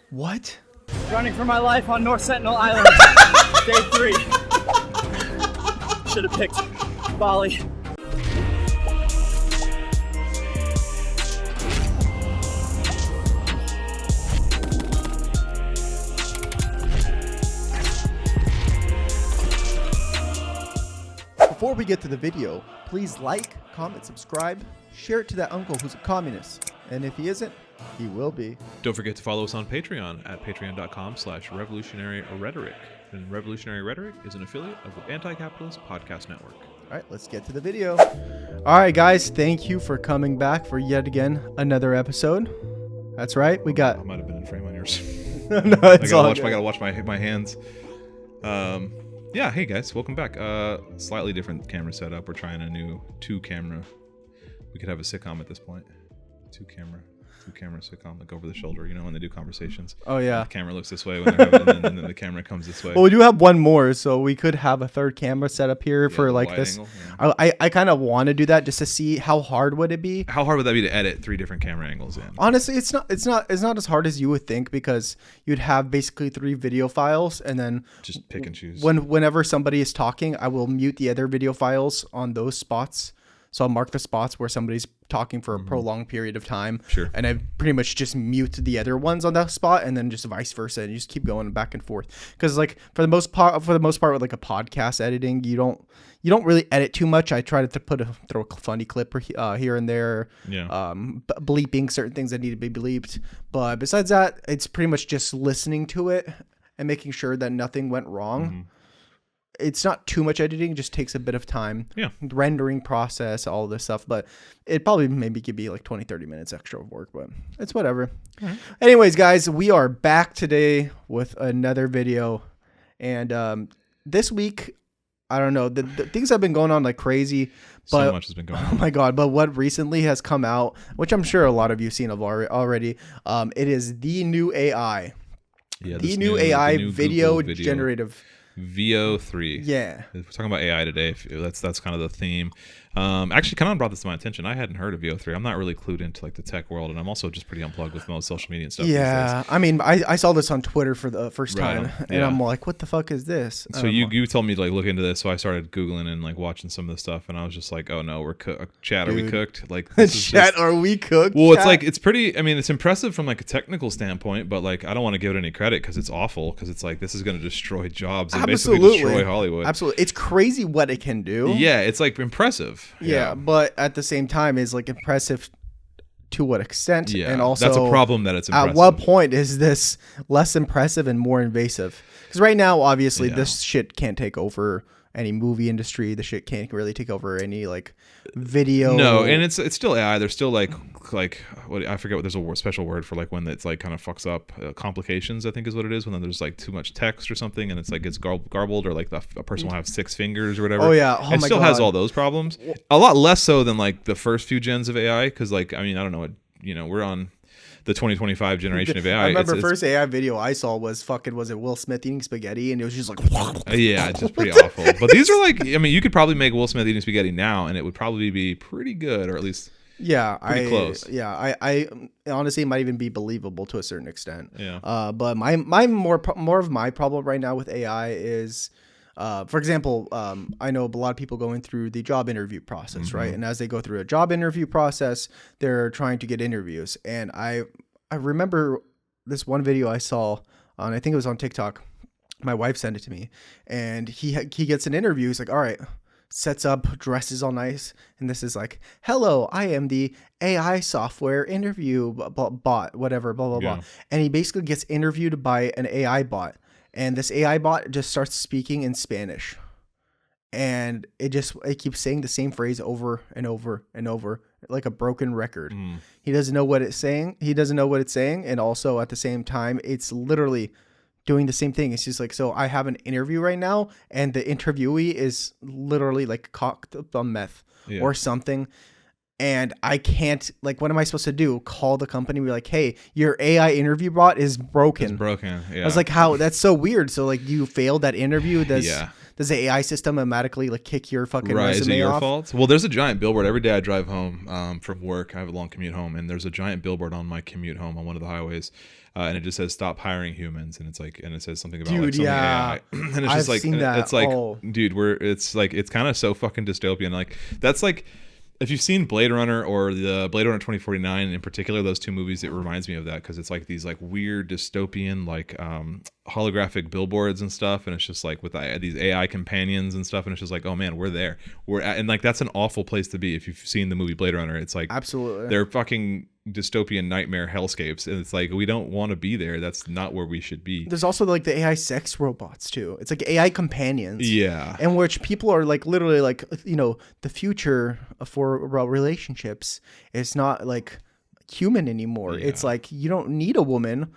What? Running for my life on North Sentinel Island. Day 3. Should have picked Bali. Before we get to the video, please like, comment, subscribe, share it to that uncle who's a communist. And if he isn't, he will be. Don't forget to follow us on Patreon at patreon.com/revolutionaryrhetoric. And Revolutionary Rhetoric is an affiliate of the Anti-Capitalist Podcast Network. All right, let's get to the video. All right, guys, thank you for coming back for yet again another episode. That's right, we got... I might have been in frame on yours. No, it's all good. I gotta watch my hands. Yeah, hey guys, welcome back. Slightly different camera setup. We're trying a new 2-camera. We could have a sitcom at this point. 2-camera sitcom, like over the shoulder. You know when they do conversations. Oh yeah. The camera looks this way when they're having, and then the camera comes this way. Well, we do have one more, so we could have a third camera set up here for like this. Angle, yeah. I kind of want to do that just to see how hard would it be. How hard would that be to edit 3 different camera angles in? Honestly, it's not as hard as you would think, because you'd have basically 3 video files, and then just pick and choose. Whenever somebody is talking, I will mute the other video files on those spots. So I'll mark the spots where somebody's talking for a prolonged period of time. Sure. And I pretty much just mute the other ones on that spot, and then just vice versa, and you just keep going back and forth. Because like for the most part with like a podcast editing, you don't really edit too much. I try to throw a funny clip here and there. Yeah. Bleeping certain things that need to be bleeped. But besides that, it's pretty much just listening to it and making sure that nothing went wrong. Mm-hmm. It's not too much editing, just takes a bit of time. Yeah. Rendering process, all this stuff. But it probably maybe could be like 20, 30 minutes extra of work, but it's whatever. Right. Anyways, guys, we are back today with another video. And this week, I don't know, the things have been going on like crazy. But, so much has been going on. Oh my God. But what recently has come out, which I'm sure a lot of you have seen already, it is the new AI. Yeah, the new AI video generative. VO3. Yeah. We're talking about AI today. That's kind of the theme. Actually, Kanan brought this to my attention. I hadn't heard of VO3. I'm not really clued into like the tech world, and I'm also just pretty unplugged with most social media and stuff. Yeah. I mean, I saw this on Twitter for the first time, and I'm like, what the fuck is this? So you told me to like look into this, so I started Googling and like watching some of the stuff, and I was just like, oh no, we're Chat, are we cooked? Like, are we cooked? Well, it's like, it's pretty, I mean, it's impressive from like a technical standpoint, but like, I don't want to give it any credit because it's awful, because it's like, this is going to destroy jobs and basically destroy Hollywood. Absolutely. It's crazy what it can do. Yeah, it's like impressive. Yeah, but at the same time, is like impressive to what extent? Yeah, and also that's a problem that it's impressive. At what point is this less impressive and more invasive? Because right now, obviously, this shit can't take over any movie industry. The shit can't really take over any like video. No, and it's still AI. There's still like what, I forget what, there's a special word for like when it's like kind of fucks up complications, I think is what it is, when there's like too much text or something and it's like it's garbled, or like a person will have 6 fingers or whatever. Oh yeah. It still has all those problems. A lot less so than like the first few gens of AI, because like, I mean, I don't know, we're on the 2025 generation of AI. I remember first AI video I saw was it Will Smith eating spaghetti, and it was just like yeah, it's just pretty awful. But these are like, I mean, you could probably make Will Smith eating spaghetti now and it would probably be pretty good, or at least pretty close. Yeah, I honestly, it might even be believable to a certain extent. Yeah. But my more of my problem right now with AI is, for example, I know a lot of people going through the job interview process, right? And as they go through a job interview process, they're trying to get interviews. And I remember this one video I saw on, I think it was on TikTok. My wife sent it to me, and he gets an interview. He's like, all right, sets up, dresses all nice, and this is like, hello, I am the AI software interview bot, whatever, blah, blah, blah. And he basically gets interviewed by an AI bot. And this AI bot just starts speaking in Spanish, and it keeps saying the same phrase over and over and over, like a broken record. He doesn't know what it's saying. And also at the same time, it's literally doing the same thing. It's just like, so I have an interview right now, and the interviewee is literally like cocked up on meth or something. And I can't, like, what am I supposed to do? Call the company and be like, hey, your AI interview bot is broken. It's broken, yeah. I was like, how? That's so weird. So, like, you failed that interview? Does the AI system automatically, like, kick your fucking resume off? Is it your fault? Well, there's a giant billboard. Every day I drive home from work. I have a long commute home, and there's a giant billboard on my commute home on one of the highways and it just says stop hiring humans, and it's like, and it says something about Dude, like something yeah. AI, and it's I've just like, seen that. it's like, Oh. dude, it's like, it's kind of so fucking dystopian. Like that's like, if you've seen Blade Runner or the Blade Runner 2049 in particular, those two movies, it reminds me of that, because it's like these like weird dystopian like holographic billboards and stuff, and it's just like with these AI companions and stuff, and it's just like, oh man, we're there, and like that's an awful place to be. If you've seen the movie Blade Runner, it's like Absolutely. they're fucking dystopian nightmare hellscapes, and it's like we don't want to be there. That's not where we should be. There's also like the AI sex robots too. It's like AI companions. Yeah. In which people are like literally like, you know, the future for relationships is not like human anymore. Yeah. It's like you don't need a woman.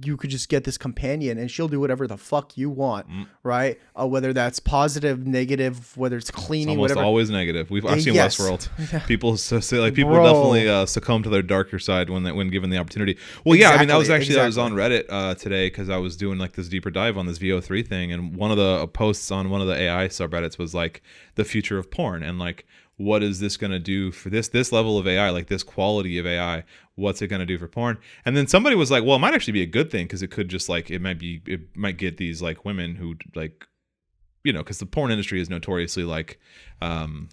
You could just get this companion and she'll do whatever the fuck you want, right? Whether that's positive, negative, whether it's cleaning, It's almost whatever. always negative. I've seen Yes. Westworld. People say like people Bro. definitely succumb to their darker side when given the opportunity. Well, yeah, I mean that was Exactly, actually I was on Reddit today because I was doing like this deeper dive on this VO3 thing, and one of the posts on one of the AI subreddits was like the future of porn, and like what is this going to do for this level of AI, like this quality of AI? What's it going to do for porn? And then somebody was like, well, it might actually be a good thing, because it could just like it might get these like women who like, you know, because the porn industry is notoriously like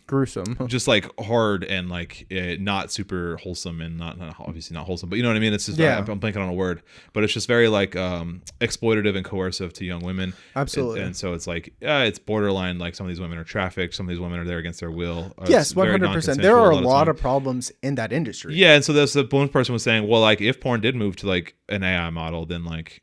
Gruesome. just like hard and like not super wholesome, and not obviously not wholesome, but you know what I mean. It's just Yeah. I'm blanking on a word, but it's just very like exploitative and coercive to young women. Absolutely. And so it's like it's borderline, like some of these women are trafficked, some of these women are there against their will. Yes, It's very 100%. There non-consensual are a lot time. of problems in that industry. Yeah, and so this one person was saying, well, like if porn did move to like an AI model, then like,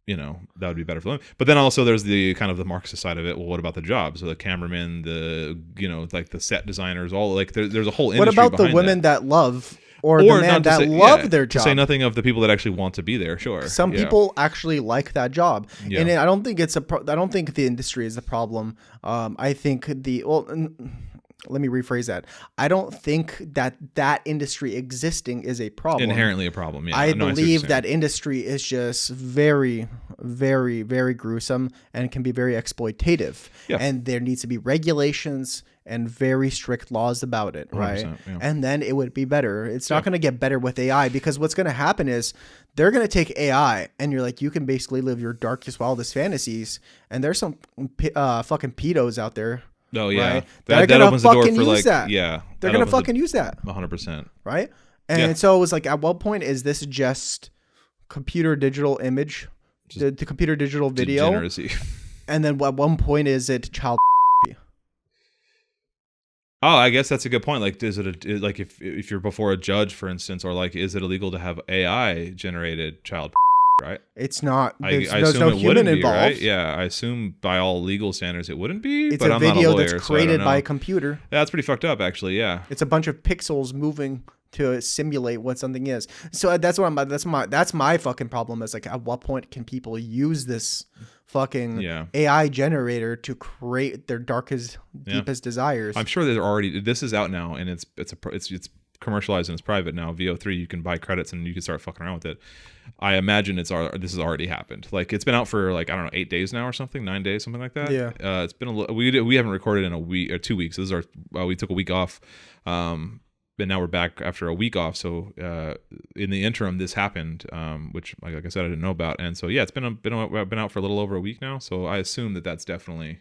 you know, that would be better for them. But then also there's the kind of the Marxist side of it. Well, what about the jobs? So the cameramen, the, you know, like the set designers, all like there's a whole industry. What about the behind women that love or the not men to that say- love their To job? say nothing of the people that actually want to be there. Sure. Some Yeah. people actually like that job, Yeah. and I don't think it's I don't think the industry is the problem. I think let me rephrase that. I don't think that industry existing is a problem. Inherently a problem. Yeah. I No, see what you're believe saying. that industry is just very, very, very gruesome and can be very exploitative. Yeah. And there needs to be regulations and very strict laws about it, right? 100%, yeah. And then it would be better. It's not going to get better with AI, because what's going to happen is they're going to take AI and you're like, you can basically live your darkest, wildest fantasies. And there's some fucking pedos out there. Oh yeah. Right? They're That gonna opens the door fucking for use like, that. yeah. They're going to fucking use that. 100%. Right? And Yeah. so it was like, at what point is this just computer digital image, the computer digital video? Degeneracy. And then at one point is it child? Oh, I guess that's a good point. Like, is it like if you're before a judge, for instance, or like, is it illegal to have AI generated child? Right? It's not. I There's assume no it human wouldn't be, involved. right? Yeah, I assume by all legal standards it wouldn't be. It's but a I'm not video a lawyer, that's so I don't created by a know. computer. Yeah, that's pretty fucked up, actually. Yeah. It's a bunch of pixels moving to simulate what something is. So that's what that's my fucking problem. Is like, at what point can people use this fucking Yeah. AI generator to create their darkest, Yeah. deepest desires? I'm sure there's already. This is out now, and it's commercialized and it's private now. VO3, you can buy credits and you can start fucking around with it. I imagine this has already happened. Like, it's been out for like, I don't know, 8 days now or something, 9 days, something like that. Yeah. It's been we haven't recorded in a week or 2 weeks. This is our we took a week off, but now we're back after a week off. So in the interim, this happened, which like I said, I didn't know about. And so yeah, it's been out for a little over a week now. So I assume that's definitely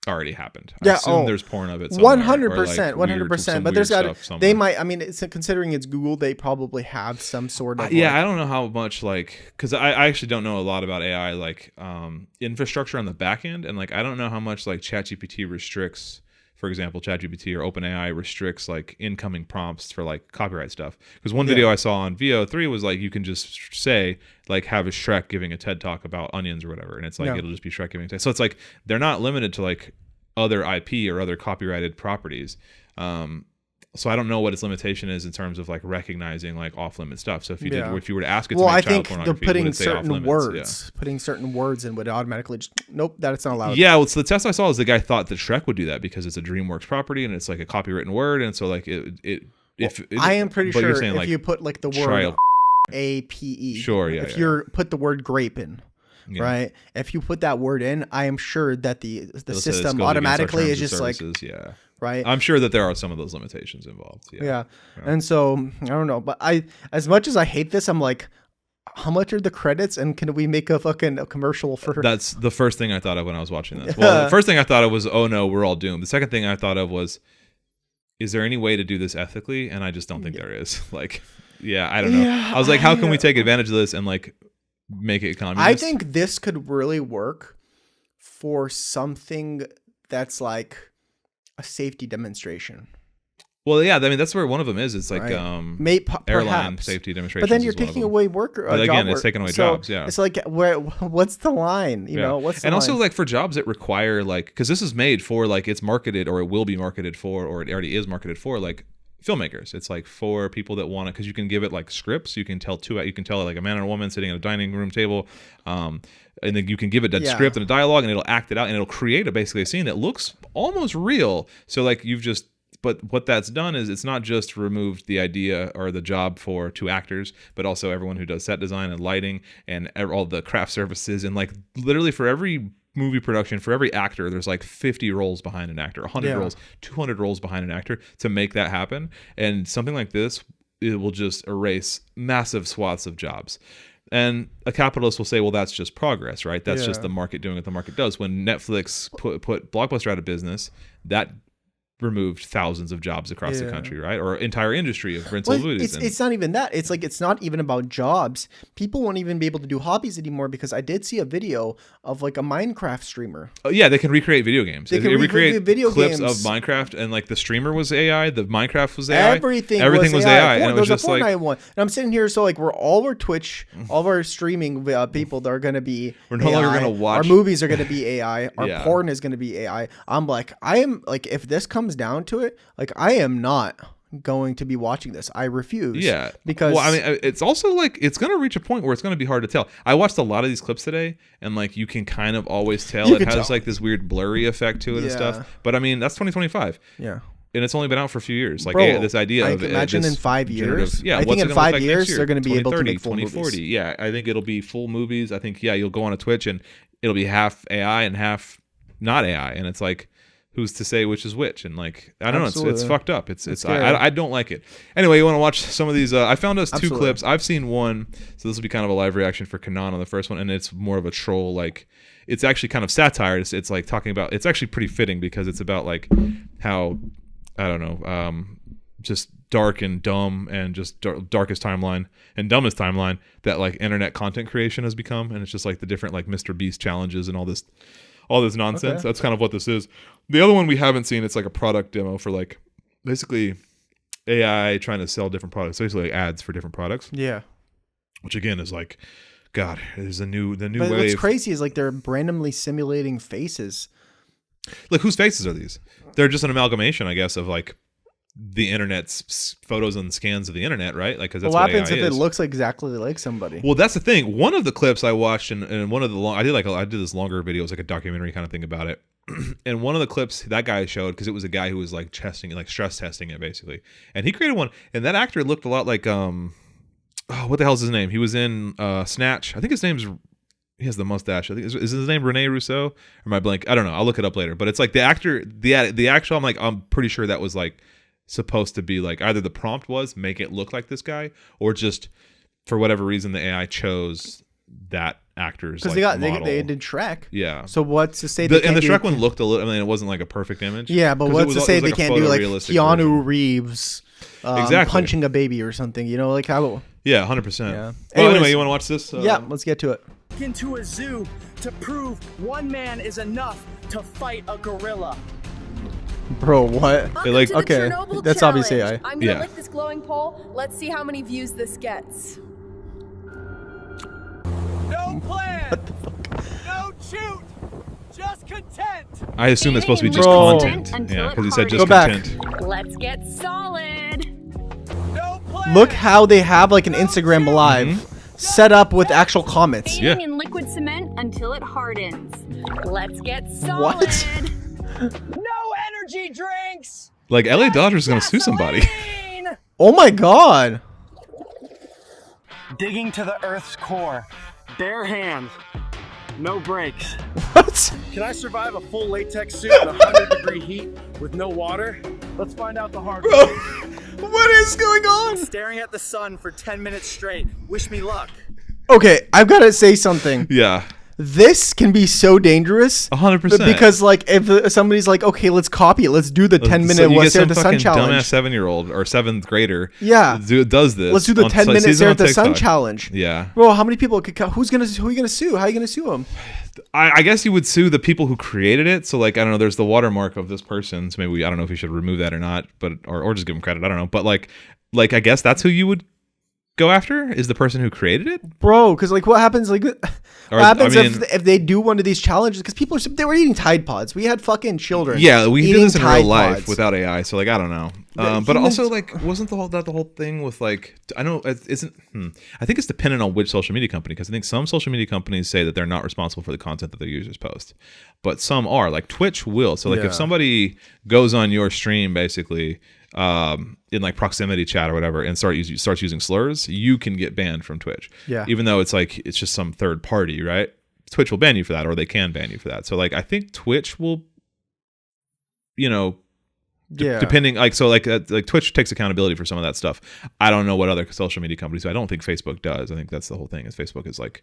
already happened. I assume there's porn of it somewhere, 100%, or, like, 100%. But weird there's got stuff somewhere. they might. I mean, considering it's Google, they probably have some sort of. Yeah, I don't know how much, like, because I actually don't know a lot about AI, like infrastructure on the back end, and like I don't know how much like ChatGPT restricts, for example, ChatGPT or OpenAI restricts like incoming prompts for like copyright stuff. Because one video I saw on VO3 was like, you can just say like, have a Shrek giving a TED talk about onions or whatever, and it's like it'll just be Shrek giving a TED. So it's like they're not limited to like other IP or other copyrighted properties. So I don't know what its limitation is in terms of like recognizing like off limit stuff. So if you were to ask it to well, make I child think they're pornography, putting would it say off certain limits? words, putting certain words, and would automatically just nope, that's not allowed. Yeah, well, so the test I saw is the guy thought that Shrek would do that because it's a DreamWorks property and it's like a copywritten word, and so like I am pretty but you're sure saying, if like, you put like the word child- APE, Sure, yeah, if yeah. you're put the word grape in. Yeah. Right. If you put that word in, I am sure that the It'll say this system goes against our automatically terms is of just like services, yeah. right? I'm sure that there are some of those limitations involved. Yeah. And so I don't know, but as much as I hate this, I'm like, how much are the credits, and can we make a commercial for? That's the first thing I thought of when I was watching this. Well, the first thing I thought of was, oh no, we're all doomed. The second thing I thought of was, is there any way to do this ethically? And I just don't think there is. Like, I don't know. I was like, how can we take advantage of this and like make it communist? I think this could really work for something that's like a safety demonstration. Well, yeah, I mean that's where one of them is. It's like airline perhaps. safety demonstrations. But then you're taking away worker. But again, job it's taking away so jobs. Yeah, it's like what's the line? You know, what's the and line? also like for jobs that require like, because this is made for like, it's marketed or it will be marketed for, or it already is marketed for like filmmakers. It's like for people that want it, because you can give it like scripts. You can tell like a man and a woman sitting at a dining room table, and then you can give it that script and a dialogue, and it'll act it out, and it'll create basically a scene that looks almost real. So like but what that's done is it's not just removed the idea or the job for 2 actors, but also everyone who does set design and lighting and all the craft services, and like literally for every movie production, for every actor, there's like 50 roles behind an actor, 100 roles, 200 roles behind an actor to make that happen. And something like this, it will just erase massive swaths of jobs. And a capitalist will say, well, that's just progress, right? That's just the market doing what the market does. When Netflix put Blockbuster out of business, that removed thousands of jobs across the country, right? Or entire industry of rental movies. It's not even that. It's like, it's not even about jobs. People won't even be able to do hobbies anymore, because I did see a video of like a Minecraft streamer. Oh yeah, they can recreate video games. They can recreate video clips games of Minecraft, and like the streamer was AI, the Minecraft was AI. Everything was AI. And it was just a Fortnite like one. And I'm sitting here, so like all our Twitch, all of our streaming people that are going to be we're no longer going to watch. Our movies are going to be AI. Our porn is going to be AI. I'm like, I am like, if this comes down to it, like I am not going to be watching this. I refuse. Yeah. Because well, I mean, it's also like, it's going to reach a point where it's going to be hard to tell. I watched a lot of these clips today, and like you can kind of always tell it has like this weird blurry effect to it and stuff. But I mean, that's 2025. Yeah. And it's only been out for a few years. Like, Bro, this idea of imagine in 5 years. Yeah, I think in 5 years they're going to be able to make full 2040. movies. Yeah, I think it'll be full movies. I think you'll go on a Twitch and it'll be half AI and half not AI, and it's like, who's to say which is which? And like, I don't know, it's fucked up. I don't like it. Anyway, you want to watch some of these? I found us 2 clips. I've seen one, so this will be kind of a live reaction for Kanan on the first one, and it's more of a troll. Like, it's actually kind of satire. It's like talking about. It's actually pretty fitting, because it's about like how, I don't know, just dark and dumb, and just darkest timeline and dumbest timeline that like internet content creation has become, and it's just like the different like Mr. Beast challenges and all this nonsense. Okay. That's kind of what this is. The other one we haven't seen, it's like a product demo for like basically AI trying to sell different products, basically like ads for different products. Yeah. Which again is like, God, is the new wave. What's crazy is like they're randomly simulating faces. Like, whose faces are these? They're just an amalgamation, I guess, of like the internet's photos and scans of the internet, right? Like, because that's what happens if it looks exactly like somebody. Well, that's the thing. One of the clips I watched, and one of the I did this longer video, it was like a documentary kind of thing about it. And one of the clips that guy showed, because it was a guy who was like stress testing it basically, and he created one, and that actor looked a lot like what the hell's his name? He was in Snatch. I think his name's. He has the mustache. I think is his name Rene Rousseau? Or am I blank? I don't know. I'll look it up later. But it's like the actor, the actual. I'm pretty sure that was like supposed to be like either the prompt was make it look like this guy, or just for whatever reason the AI chose that actor's because they did Shrek. Yeah. So what's to say? And the Shrek one looked a little. I mean, it wasn't like a perfect image. Yeah, but what's to say they can't do like Keanu Reeves punching a baby or something? You know, like how. Yeah, 100%. Yeah. Well, anyway, you want to watch this? Yeah, let's get to it. Into a zoo to prove one man is enough to fight a gorilla. Bro, what? Like, okay, that's obviously AI. I'm gonna lick this glowing pole. Let's see how many views this gets. No plan. What the fuck? No shoot. Just content. I assume it's supposed to be just content. Yeah, because he said just content. Let's get solid. No plan. Look how they have like an Instagram live set up with actual comments. Painting in liquid cement until it hardens. Let's get solid. What? No energy drinks. Like LA Dodgers is gonna sue somebody. Oh my god. Digging to the Earth's core. Bare hands. No brakes. What? Can I survive a full latex suit in 100-degree heat With no water? Let's find out the hard Bro, way. what is going on? Staring at the sun for 10 minutes straight. Wish me luck. Okay, I've got to say something. Yeah. This can be so dangerous. 100%. Because like if somebody's like, okay, let's copy it. Let's do the 10-minute you get stare some at the sun fucking challenge. dumbass 7-year-old or 7th grader. Yeah. Does this. Let's do the 10-minute stare at the sun challenge. Yeah. Bro, how many people could who are you gonna sue? How are you gonna sue them? I guess you would sue the people who created it. So like, I don't know, there's the watermark of this person. So maybe I don't know if we should remove that or not, but or just give them credit. I don't know. But like I guess that's who you would go after, is the person who created it, bro. Because like, what happens? Like, what happens if they do one of these challenges? Because people they were eating Tide Pods. We had fucking children. Yeah, we do this in Tide real life Pods. without AI. So like, I don't know. But also like, wasn't the whole thing with like, I know it isn't. I think it's dependent on which social media company, because I think some social media companies say that they're not responsible for the content that their users post, but some are. Like Twitch will. So like, if somebody goes on your stream basically, in like proximity chat or whatever, and starts using slurs, you can get banned from Twitch. Yeah. Even though it's like it's just some third party, right? Twitch will ban you for that, or they can ban you for that. So like, I think Twitch will, depending, like, so like Twitch takes accountability for some of that stuff. I don't know what other social media companies do. I don't think Facebook does. I think that's the whole thing, is Facebook is like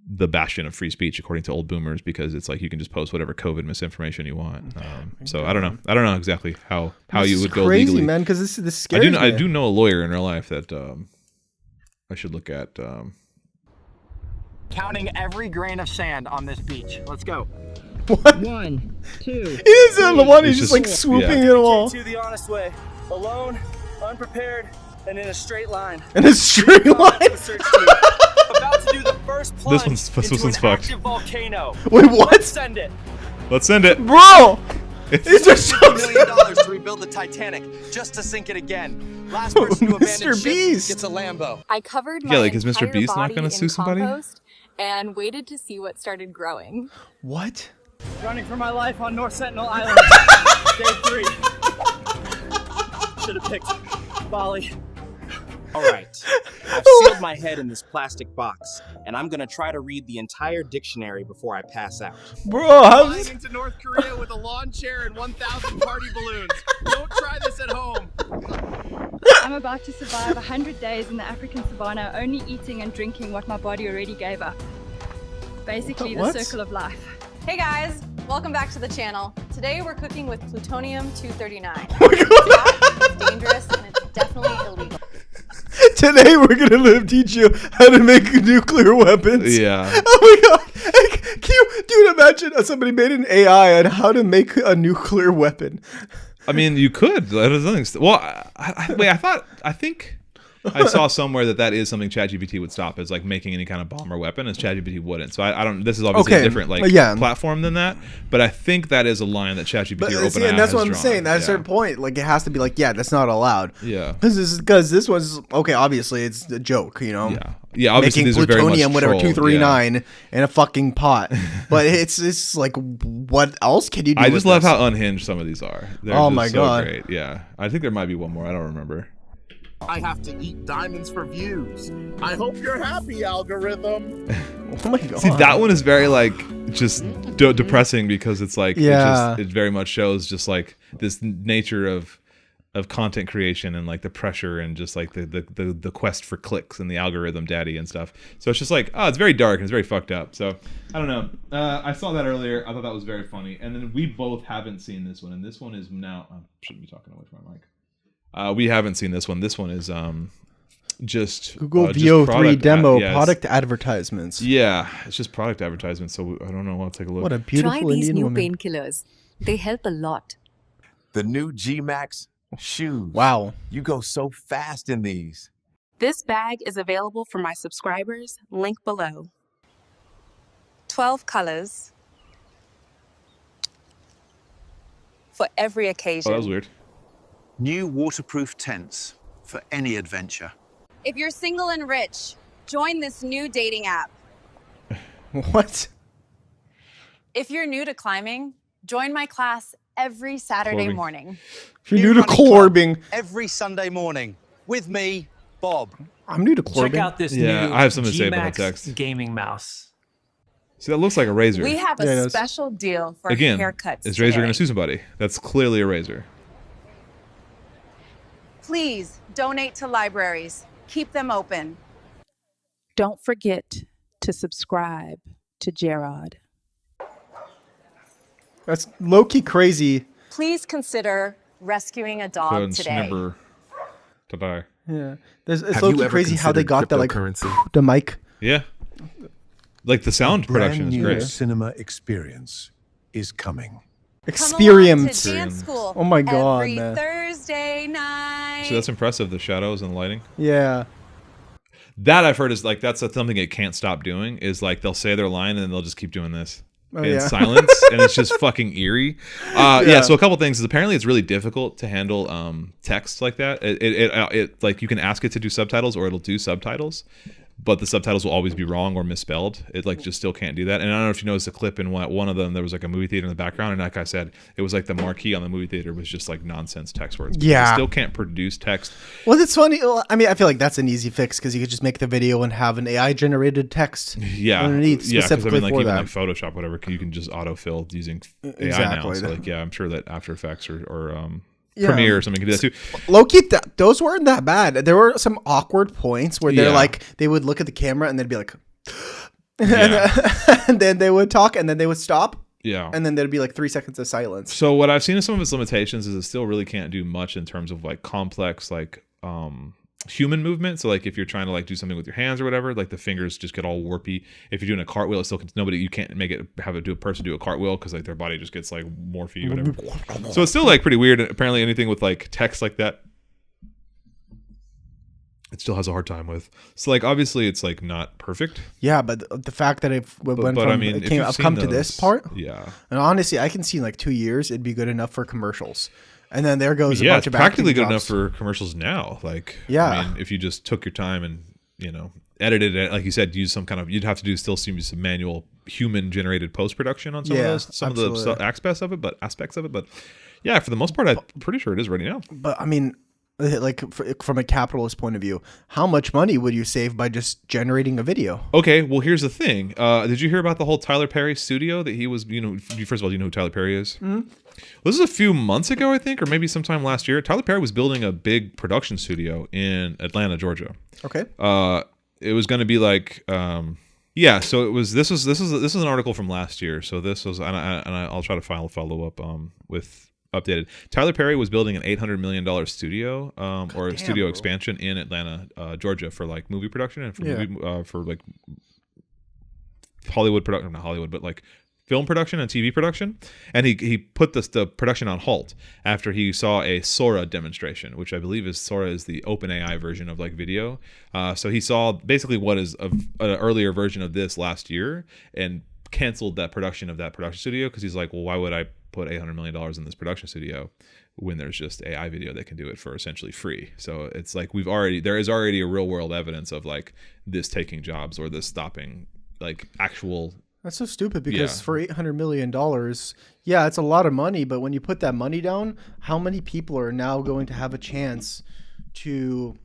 the bastion of free speech according to old boomers, because it's like you can just post whatever COVID misinformation you want. So I don't know exactly how you would go legally, man, because this scares me. I do know a lawyer in real life that I should look at. Counting every grain of sand on this beach. Let's go. What? 1, 2. He is on the one. He's just like swooping it all. To the honest way, alone, unprepared, and in a straight line. In a straight line. About to do the first plunge this one's into an fucked. active volcano. Wait, what? Let's send it. Let's send it, bro. It's just $50 million to rebuild the Titanic, just to sink it again. Last person to abandon Mr. ship Beast gets a Lambo. I covered my is Mr. entire Beast not body gonna in sue somebody? compost and waited to see what started growing. What? Running for my life on North Sentinel Island. Day 3. Should have picked Bali. All right, I've sealed my head in this plastic box, and I'm gonna try to read the entire dictionary before I pass out. Bro, Flying into North Korea with a lawn chair and 1,000 party balloons. Don't try this at home. I'm about to survive 100 days in the African savannah, only eating and drinking what my body already gave up. Basically, the circle of life. Hey guys, welcome back to the channel. Today we're cooking with plutonium-239. It's dangerous and it's definitely illegal. Today we're gonna teach you how to make nuclear weapons. Yeah. Oh my god! Can you imagine somebody made an AI on how to make a nuclear weapon? I mean, you could. There's nothing. Well, I think I saw somewhere that is something ChatGPT would stop, is like making any kind of bomb or weapon, as ChatGPT wouldn't. So I don't. This is obviously a different platform than that, but I think that is a line that ChatGPT or OpenAI and that's what I'm has saying. drawn. At a certain point, like it has to be like, yeah, that's not allowed. Yeah. Because this was okay. Obviously, it's a joke, Yeah. Yeah. Obviously, making these plutonium, are very much whatever, 239 in a fucking pot. But it's like, what else can you do? I just love how unhinged some of these are. They're oh just my so god! Great. Yeah. I think there might be one more. I don't remember. I have to eat diamonds for views. I hope you're happy, algorithm. Oh my god! See, that one is very like just depressing, because it's like it very much shows just like this nature of content creation and like the pressure and just like the quest for clicks and the algorithm daddy and stuff. So it's just like, oh, it's very dark and it's very fucked up. So I don't know. I saw that earlier. I thought that was very funny. And then we both haven't seen this one, and this one is now. I shouldn't be talking away from my mic. We haven't seen this one. This one is just Google just VO3 demo yeah, product advertisements. Yeah, it's just product advertisements. So I don't know. I'll take a look. What a beautiful Try these Indian new woman. painkillers. They help a lot. The new G-Max shoes. Wow. You go so fast in these. This bag is available for my subscribers. Link below. 12 colors for every occasion. Oh, that was weird. New waterproof tents for any adventure. If you're single and rich, join this new dating app. What? If you're new to climbing, join my class every Saturday Clubbing. morning. If you're new to clubbing, Every Sunday morning with me, Bob. I'm new to clubbing. Check out this Yeah, new I have something to say about G-Max the text. gaming mouse. See, that looks like a razor. We have a special deal for haircuts. Is Razor today. going to sue somebody? That's clearly a razor. Please donate to libraries. Keep them open. Don't forget to subscribe to Gerard. That's low-key crazy. Please consider rescuing a dog today. To die. Yeah. It's low-key crazy how they got cryptocurrency? the mic. Yeah. Like the sound production is great. Cinema experience is coming. Experience. Come along to dance school Oh my God, every man. Thursday night. So that's impressive, the shadows and lighting. Yeah. That I've heard is like, that's something it can't stop doing, is like they'll say their line and then they'll just keep doing this. In silence, and it's just fucking eerie. So a couple things is apparently it's really difficult to handle text like that. It like you can ask it to do subtitles or it'll do subtitles, but the subtitles will always be wrong or misspelled. It like just still can't do that. And I don't know if you noticed the clip in one of them, there was like a movie theater in the background, and like I said, it was like the marquee on the movie theater was just like nonsense text words. Yeah. It still can't produce text. Well, it's funny. I mean, I feel like that's an easy fix because you could just make the video and have an AI generated text underneath specifically like for even that. like Photoshop, whatever, you can just autofill using AI now. So like, I'm sure that After Effects or Premiere or something can do that too. Low-key, those weren't that bad. There were some awkward points where they're like, they would look at the camera and they'd be like, and then they would talk and then they would stop. Yeah. And then there'd be like 3 seconds of silence. So what I've seen in some of its limitations is it still really can't do much in terms of like complex, like human movement. So like if you're trying to like do something with your hands or whatever, like the fingers just get all warpy. If you're doing a cartwheel, it's still you can't make it have a person do a cartwheel because like their body just gets like morphy or whatever. So it's still like pretty weird. Apparently anything with like text like that, it still has a hard time with. So like obviously it's like not perfect. Yeah, but the fact that I've come to this part. Yeah. And honestly, I can see in like 2 years it'd be good enough for commercials. And then there goes a bunch bunch of of practically good jobs. enough for commercials now. Like, yeah, I mean, if you just took your time and edited it, like you said, use some kind of, you'd have to do still some manual human generated post production on some of those, of the aspects of it. But yeah, for the most part, I'm pretty sure it is ready now. But I mean, like from a capitalist point of view, how much money would you save by just generating a video? Okay, well here's the thing. Did you hear about the whole Tyler Perry studio that he was? First of all, do you know who Tyler Perry is? Mm-hmm. This is a few months ago, I think, or maybe sometime last year. Tyler Perry was building a big production studio in Atlanta, Georgia. Okay. It was going to be like, So it was. This is an article from last year. So this was, and I'll try to follow up with updated. Tyler Perry was building an $800 million studio, studio expansion in Atlanta, Georgia, for like movie production and for like Hollywood production, not Hollywood, but like film production and TV production. And he put the production on halt after he saw a Sora demonstration, which I believe is Sora is the OpenAI version of like video. So he saw basically what is an earlier version of this last year and canceled that production of that production studio because he's like, well, why would I put $800 million in this production studio when there's just AI video that can do it for essentially free? So it's like there is already a real world evidence of like this taking jobs or this stopping like actual. That's so stupid because for $800 million, yeah, it's a lot of money. But when you put that money down, how many people are now going to have a chance to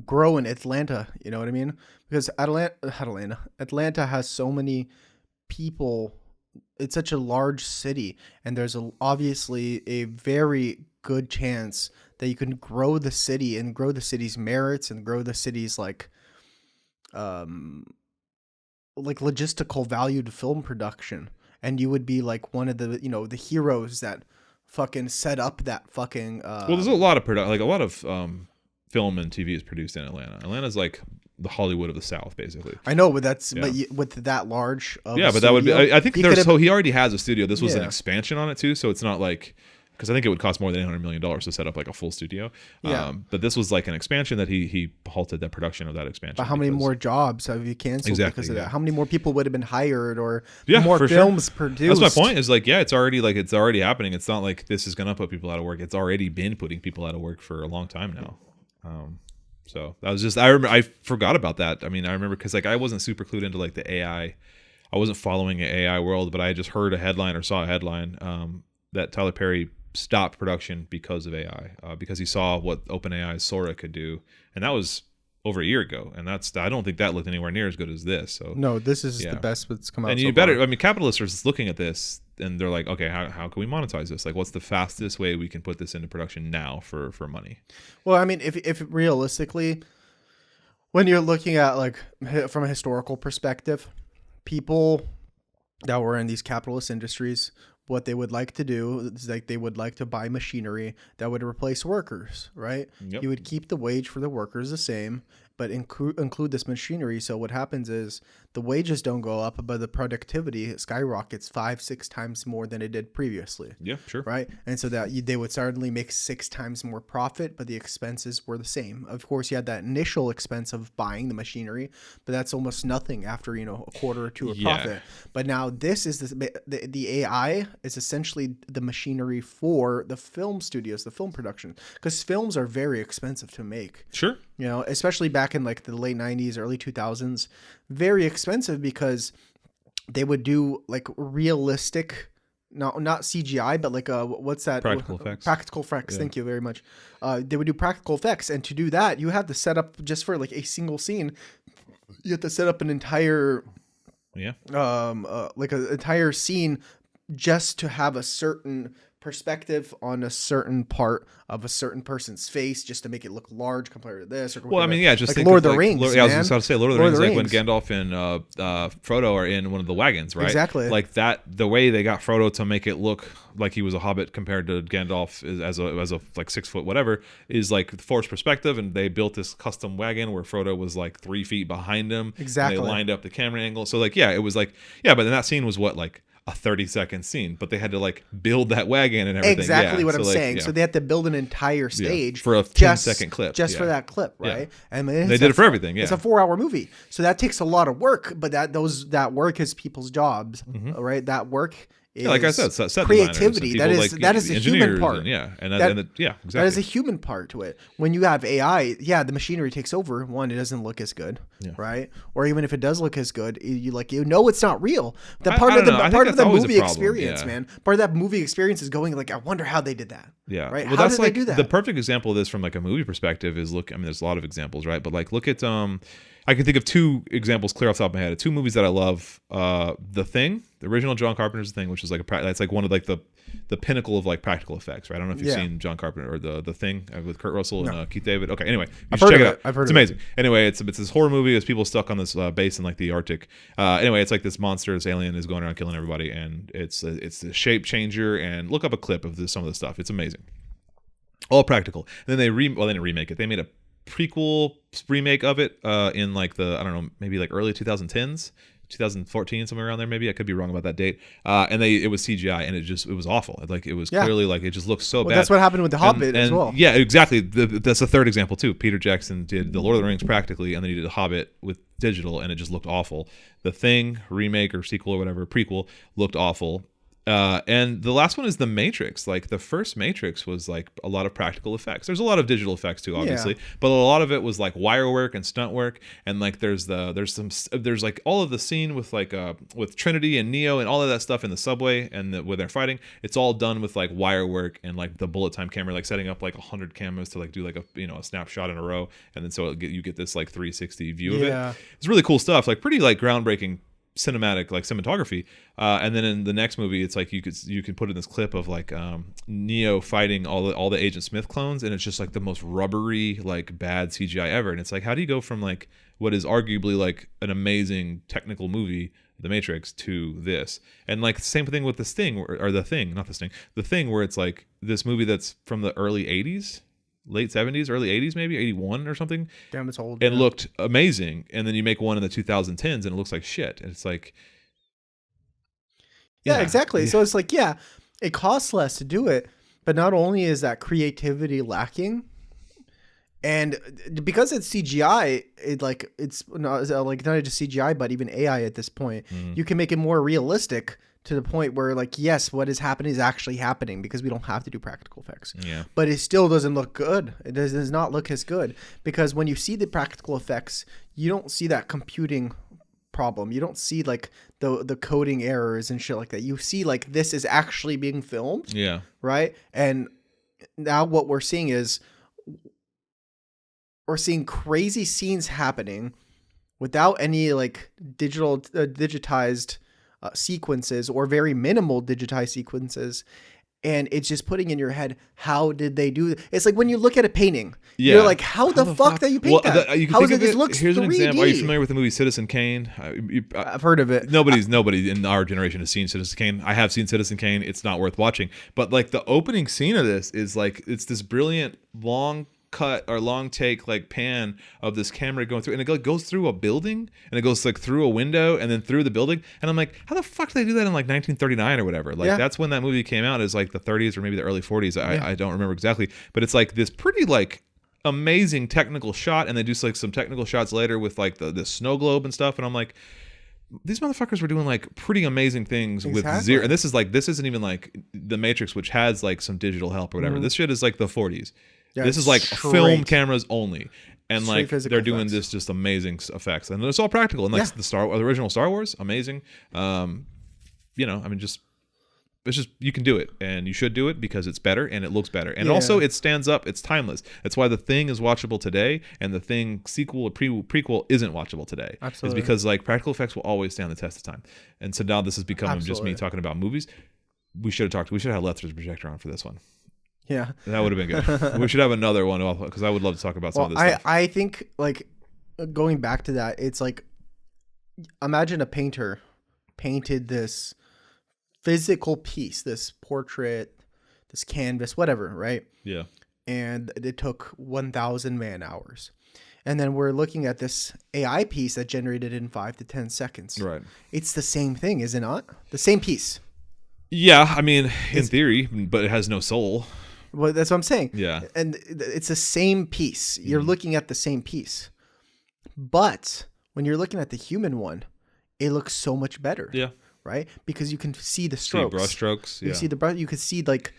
grow in Atlanta? You know what I mean? Because Atlanta has so many people. It's such a large city, and there's obviously a very good chance that you can grow the city and grow the city's merits and grow the city's like logistical value to film production, and you would be like one of the the heroes that fucking set up that fucking well, there's a lot of film and TV is produced in Atlanta. Atlanta's like the Hollywood of the South, basically. I know, but that's but with that large of but studio, that would be I think he already has a studio. This was an expansion on it too, so it's not like, because I think it would cost more than $800 million to set up like a full studio. But this was like an expansion that he halted that production of that expansion. But how many more jobs have you canceled because of that? How many more people would have been hired or more films produced? That's my point. Is like, it's already happening. It's not like this is gonna put people out of work. It's already been putting people out of work for a long time now. So that was just, I forgot about that. I mean, I remember because like I wasn't super clued into like the AI. I wasn't following the AI world, but I just heard a headline or saw a headline that Tyler Perry stopped production because of AI, because he saw what OpenAI's Sora could do, and that was over a year ago, and I don't think that looked anywhere near as good as this. So no, this is the best that's come out. And so you better, far. I mean, capitalists are just looking at this and they're like, okay, how can we monetize this? Like, what's the fastest way we can put this into production now for money? Well, I mean, if realistically, when you're looking at like from a historical perspective, people that were in these capitalist industries, what they would like to do is like they would like to buy machinery that would replace workers, right? Yep. You would keep the wage for the workers the same, but include this machinery. So what happens is the wages don't go up, but the productivity skyrockets 5-6 times more than it did previously. Yeah, sure. Right. And so that they would suddenly make 6 times more profit, but the expenses were the same. Of course, you had that initial expense of buying the machinery, but that's almost nothing after, a quarter or two of profit. But now this is the AI is essentially the machinery for the film studios, the film production, because films are very expensive to make. Sure. Especially back in like the late 90s, early 2000s, very expensive because they would do like realistic, not CGI, but like what's that? Practical effects. Practical effects. Yeah. Thank you very much. They would do practical effects, and to do that, you have to set up just for like a single scene. You have to set up an entire, like an entire scene just to have a certain perspective on a certain part of a certain person's face, just to make it look large compared to this. Or well, I mean, yeah, just like think Lord of of the Rings. I was just about to say Lord of the Rings, like when Rings. Gandalf and Frodo are in one of the wagons, right? Exactly. Like that, the way they got Frodo to make it look like he was a hobbit compared to Gandalf as a like 6 foot whatever is like forced perspective, and they built this custom wagon where Frodo was like 3 feet behind him. Exactly. And they lined up the camera angle, so like it was like but then that scene was what, like a 30-second scene, but they had to like build that wagon and everything. Exactly what I'm saying. So they had to build an entire stage for a 10-second clip, just for that clip, right? And they did it for everything. Yeah, it's a 4-hour movie, so that takes a lot of work. But that work is people's jobs, right? That work is like I said, set creativity. That is like, that is a human part. Exactly. That is a human part to it. When you have AI, the machinery takes over. One, it doesn't look as good, right? Or even if it does look as good, it's not real. The part of the movie experience, man. Part of that movie experience is going like, I wonder how they did that. Yeah. Right. Well, how that's did like they do that? The perfect example of this from like a movie perspective is there's a lot of examples, right? But like look at I can think of 2 examples clear off the top of my head. 2 movies that I love. The Thing, the original John Carpenter's The Thing, which is like that's like one of like the pinnacle of like practical effects, right? I don't know if you've seen John Carpenter or the Thing with Kurt Russell and Keith David. Okay, anyway, you should check it out. I've heard it's amazing. Anyway, it's this horror movie. It's people stuck on this base in like the Arctic. Anyway, it's like this monster, this alien is going around killing everybody, and it's the shape changer. And look up a clip of some of the stuff. It's amazing. All practical. And then they didn't remake it. They made a prequel remake of it in like I don't know, maybe like early 2010s, 2014, somewhere around there. Maybe I could be wrong about that date. And it was CGI, and it was awful. Like it was clearly like it just looked so bad. That's what happened with The Hobbit as well. Yeah, exactly. That's the third example too. Peter Jackson did the Lord of the Rings practically, and then he did The Hobbit with digital, and it just looked awful. The Thing remake or sequel or whatever, prequel, looked awful. And the last one is The Matrix. Like the first Matrix was like a lot of practical effects. There's a lot of digital effects too, obviously, but a lot of it was like wire work and stunt work. And like there's like all of the scene with like with Trinity and Neo and all of that stuff in the subway and where they're fighting. It's all done with like wire work and like the bullet time camera, like setting up like 100 cameras to like do like a snapshot in a row, and then so you get this like 360 view of it. It's really cool stuff. Like pretty like groundbreaking cinematic like cinematography, and then in the next movie it's like you can put in this clip of like Neo fighting all the Agent Smith clones, and it's just like the most rubbery like bad CGI ever. And it's like, how do you go from like what is arguably like an amazing technical movie, The Matrix, to this? And like same thing with this Thing, or The Thing, not this Thing, The Thing, where it's like this movie that's from the early 80s, late 70s, early 80s, maybe 81 or something. Damn, it's old. It looked amazing, and then you make one in the 2010s and it looks like shit. And it's like, exactly. So it's like, it costs less to do it, but not only is that creativity lacking, and because it's CGI, it's not just CGI, but even AI at this point, you can make it more realistic to the point where like, yes, what is happening is actually happening because we don't have to do practical effects. Yeah. But it still doesn't look good. It does not look as good because when you see the practical effects, you don't see that computing problem. You don't see like the coding errors and shit like that. You see like this is actually being filmed. Yeah. Right. And now what we're seeing is or seeing crazy scenes happening without any like digitized sequences or very minimal digitized sequences. And it's just putting in your head, how did they do it? It's like when you look at a painting, you're like, how the fuck did you paint that? How is it? This looks Here's 3D. an example. Are you familiar with the movie Citizen Kane? I've heard of it. Nobody in our generation has seen Citizen Kane. I have seen Citizen Kane. It's not worth watching. But like the opening scene of this is like, it's this brilliant long cut or long take like pan of this camera going through, and it goes through a building, and it goes like through a window and then through the building, and I'm like, how the fuck did they do that in like 1939 or whatever? Like that's when that movie came out, is like the 30s or maybe the early 40s. I don't remember exactly, but it's like this pretty like amazing technical shot, and they do like some technical shots later with like the snow globe and stuff, and I'm like, these motherfuckers were doing like pretty amazing things with zero. And this isn't even like the Matrix, which has like some digital help or whatever. This shit is like the 40s. Yeah, this is like film cameras only, and like they're doing this just amazing effects, and it's all practical. And like the original Star Wars, amazing. I mean, it's just, you can do it, and you should do it because it's better and it looks better, and also it stands up. It's timeless. That's why The Thing is watchable today, and The Thing sequel or prequel isn't watchable today. Absolutely, it's because like practical effects will always stand the test of time. And so now this has become just me talking about movies. We should have had Lester's projector on for this one. Yeah, that would have been good. We should have another one because I would love to talk about some of this stuff. I think like going back to that, it's like, imagine a painter painted this physical piece, this portrait, this canvas, whatever, right? Yeah. And it took 1,000 man hours. And then we're looking at this AI piece that generated in 5 to 10 seconds. Right. It's the same thing, is it not? The same piece. Yeah, I mean, in theory, but it has no soul. Well, that's what I'm saying. Yeah. And it's the same piece. You're looking at the same piece. But when you're looking at the human one, it looks so much better. Yeah. Right? Because you can see the strokes. brush strokes. You see the brush. You can see like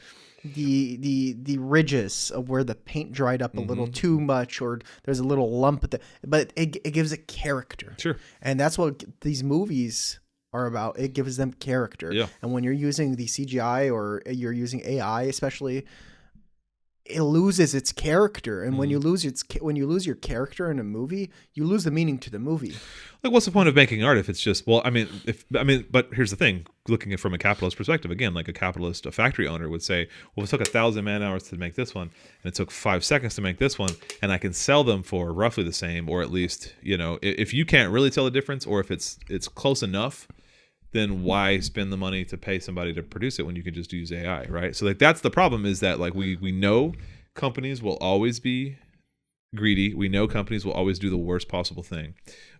the ridges of where the paint dried up a little too much, or there's a little lump at but it gives it character. Sure. And that's what these movies are about. It gives them character. Yeah. And when you're using the CGI or you're using AI, especially, it loses its character. And when you lose your character in a movie, you lose the meaning to the movie. Like, what's the point of making art if it's just, well, but here's the thing, looking at it from a capitalist perspective, again, like a factory owner would say, well, it took 1,000 man hours to make this one, and it took 5 seconds to make this one, and I can sell them for roughly the same, or at least, if you can't really tell the difference, or if it's close enough, then why spend the money to pay somebody to produce it when you can just use AI, right? So like that's the problem, is that like we know companies will always be greedy. We know companies will always do the worst possible thing.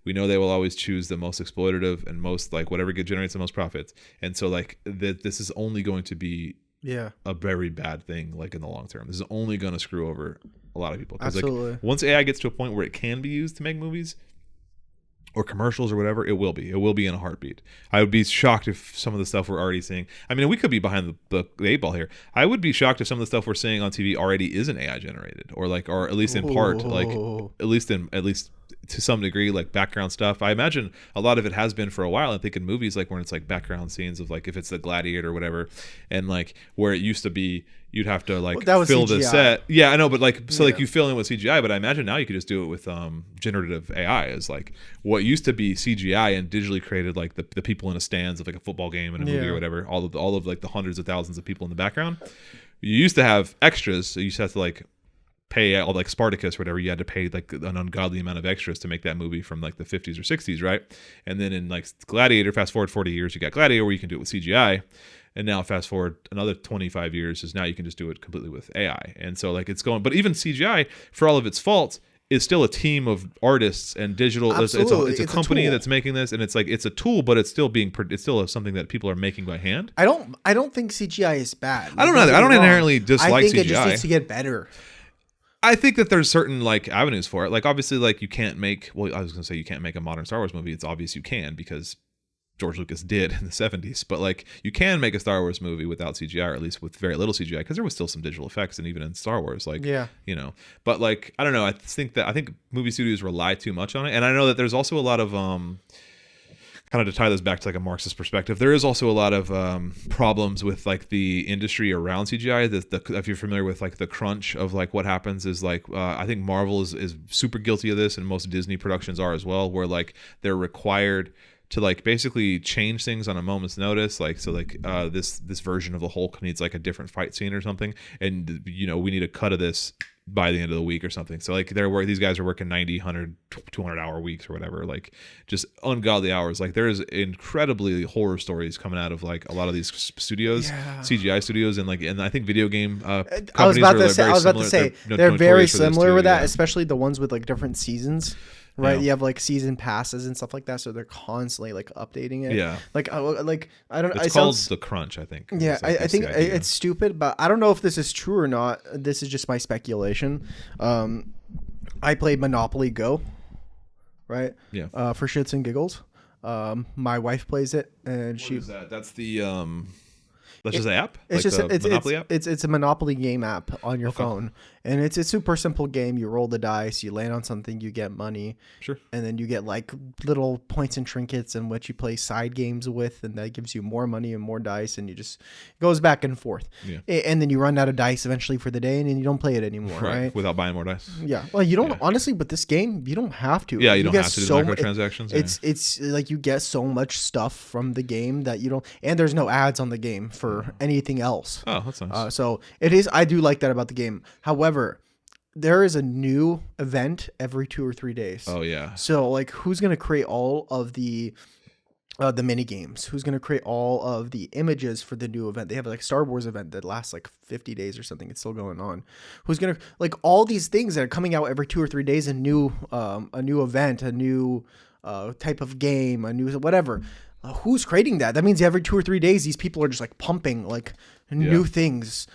We know they will always choose the most exploitative and most like whatever generates the most profits. And so like this is only going to be a very bad thing like in the long term. This is only going to screw over a lot of people. Because like once AI gets to a point where it can be used to make movies or commercials or whatever, it will be in a heartbeat. I would be shocked if some of the stuff we're already seeing, I mean, we could be behind the 8 ball here. I would be shocked if some of the stuff we're seeing on TV already isn't AI generated, or at least in part, like at least to some degree, like background stuff. I imagine a lot of it has been for a while. I think in movies, like when it's like background scenes of like if it's the Gladiator or whatever, and like where it used to be you'd have to like fill the set. Yeah, I know, but like like you fill in with CGI, but I imagine now you could just do it with generative AI. Is like what used to be CGI and digitally created, like the people in a stands of like a football game in a movie or whatever, all of like the hundreds of thousands of people in the background. You used to have extras, so you used to have to like pay all, like Spartacus or whatever, you had to pay like an ungodly amount of extras to make that movie from like the 50s or 60s, right? And then in like Gladiator, fast forward 40 years, you got Gladiator where you can do it with CGI. And now fast forward another 25 years is now you can just do it completely with AI. And so like it's going, but even CGI, for all of its faults, is still a team of artists and digital. It's a company that's making this, and it's like it's a tool, but it's still something that people are making by hand. I don't think CGI is bad. I don't know. I don't inherently dislike CGI. I think it just needs to get better. I think that there's certain like avenues for it. Like obviously, like you can't make. Well, I was gonna say you can't make a modern Star Wars movie. It's obvious you can because George Lucas did in the 70s. But like you can make a Star Wars movie without CGI, or at least with very little CGI, because there was still some digital effects, and even in Star Wars, like But like I don't know. I think movie studios rely too much on it, and I know that there's also a lot of kind of to tie this back to like a Marxist perspective, there is also a lot of problems with like the industry around CGI. If you're familiar with like the crunch of like what happens is like I think Marvel is super guilty of this, and most Disney productions are as well, where like they're required to like basically change things on a moment's notice. Like so like this version of the Hulk needs like a different fight scene or something, and you know we need a cut of this by the end of the week or something. So like these guys are working 90, 100, 200 hour weeks or whatever, like just ungodly hours. Like there's incredibly horror stories coming out of like a lot of these studios, CGI studios, and I think video game companies I was about to say they're very similar with that, yeah. especially the ones with like different seasons. Right, Yeah. you have like season passes and stuff like that, so they're constantly like updating it. Yeah, like I don't. It's called the crunch, I think. Yeah, I think it's stupid, but I don't know if this is true or not. This is just my speculation. I played Monopoly Go, right? Yeah. For shits and giggles. My wife plays it, and What is that? That's the That's just an app. It's like just the Monopoly app. It's a Monopoly game app on your phone, and it's a super simple game. You roll the dice, you land on something, you get money. Sure. And then you get like little points and trinkets, and what you play side games with, and that gives you more money and more dice, and it goes back and forth. Yeah. And then you run out of dice eventually for the day, and then you don't play it anymore, right? Without buying more dice. Yeah. Well, you don't honestly, but this game you don't have to. Yeah, you don't get have to do so microtransactions. It's like you get so much stuff from the game that you don't, and there's no ads on the game for anything else. Oh, that's nice. So it is. I do like that about the game. However, there is a new event every 2 or 3 days. Oh yeah. So like, who's gonna create all of the mini games? Who's gonna create all of the images for the new event? They have like a Star Wars event that lasts like 50 days or something. It's still going on. Who's gonna like all these things that are coming out every 2 or 3 days? A new event, a new type of game, a new whatever. Who's creating that? That means every 2 or 3 days, these people are just like pumping like new things,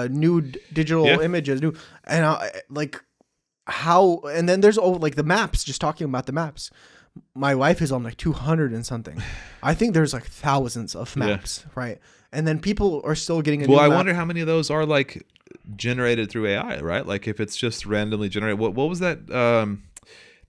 new digital images, new, and like how, and then there's like the maps, just talking about the maps. My wife is on like 200 and something. I think there's like thousands of maps, right? And then people are still getting a new I map. wonder how many of those are like generated through AI, right? Like if it's just randomly generated. What was that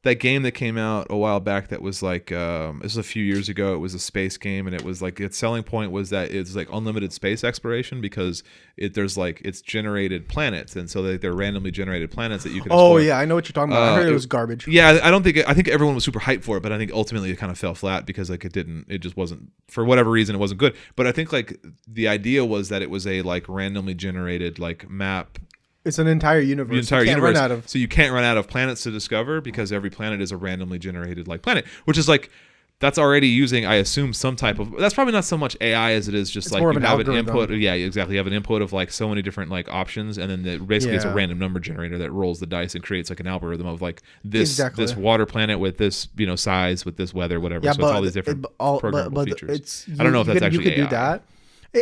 that game that came out a while back that was like this was a few years ago? It was a space game, and it was like its selling point was that it's like unlimited space exploration because it's generated planets, and so they're randomly generated planets that you can explore. Yeah, I know what you're talking about. I heard it was garbage. Yeah, I think everyone was super hyped for it, but I think ultimately it kind of fell flat because like it just wasn't, for whatever reason, it wasn't good. But I think like the idea was that it was a like randomly generated like map. It's an entire universe. So you can't run out of planets to discover because every planet is a randomly generated like planet, which is like that's already using, I assume, some type of, that's probably not so much AI as it is just it's like you have an input. Yeah, exactly. You have an input of like so many different like options, and then basically it's a random number generator that rolls the dice and creates like an algorithm of like this water planet with this size, with this weather, whatever. So it's all these different programmable features. I don't know if that's actually you could AI. do that.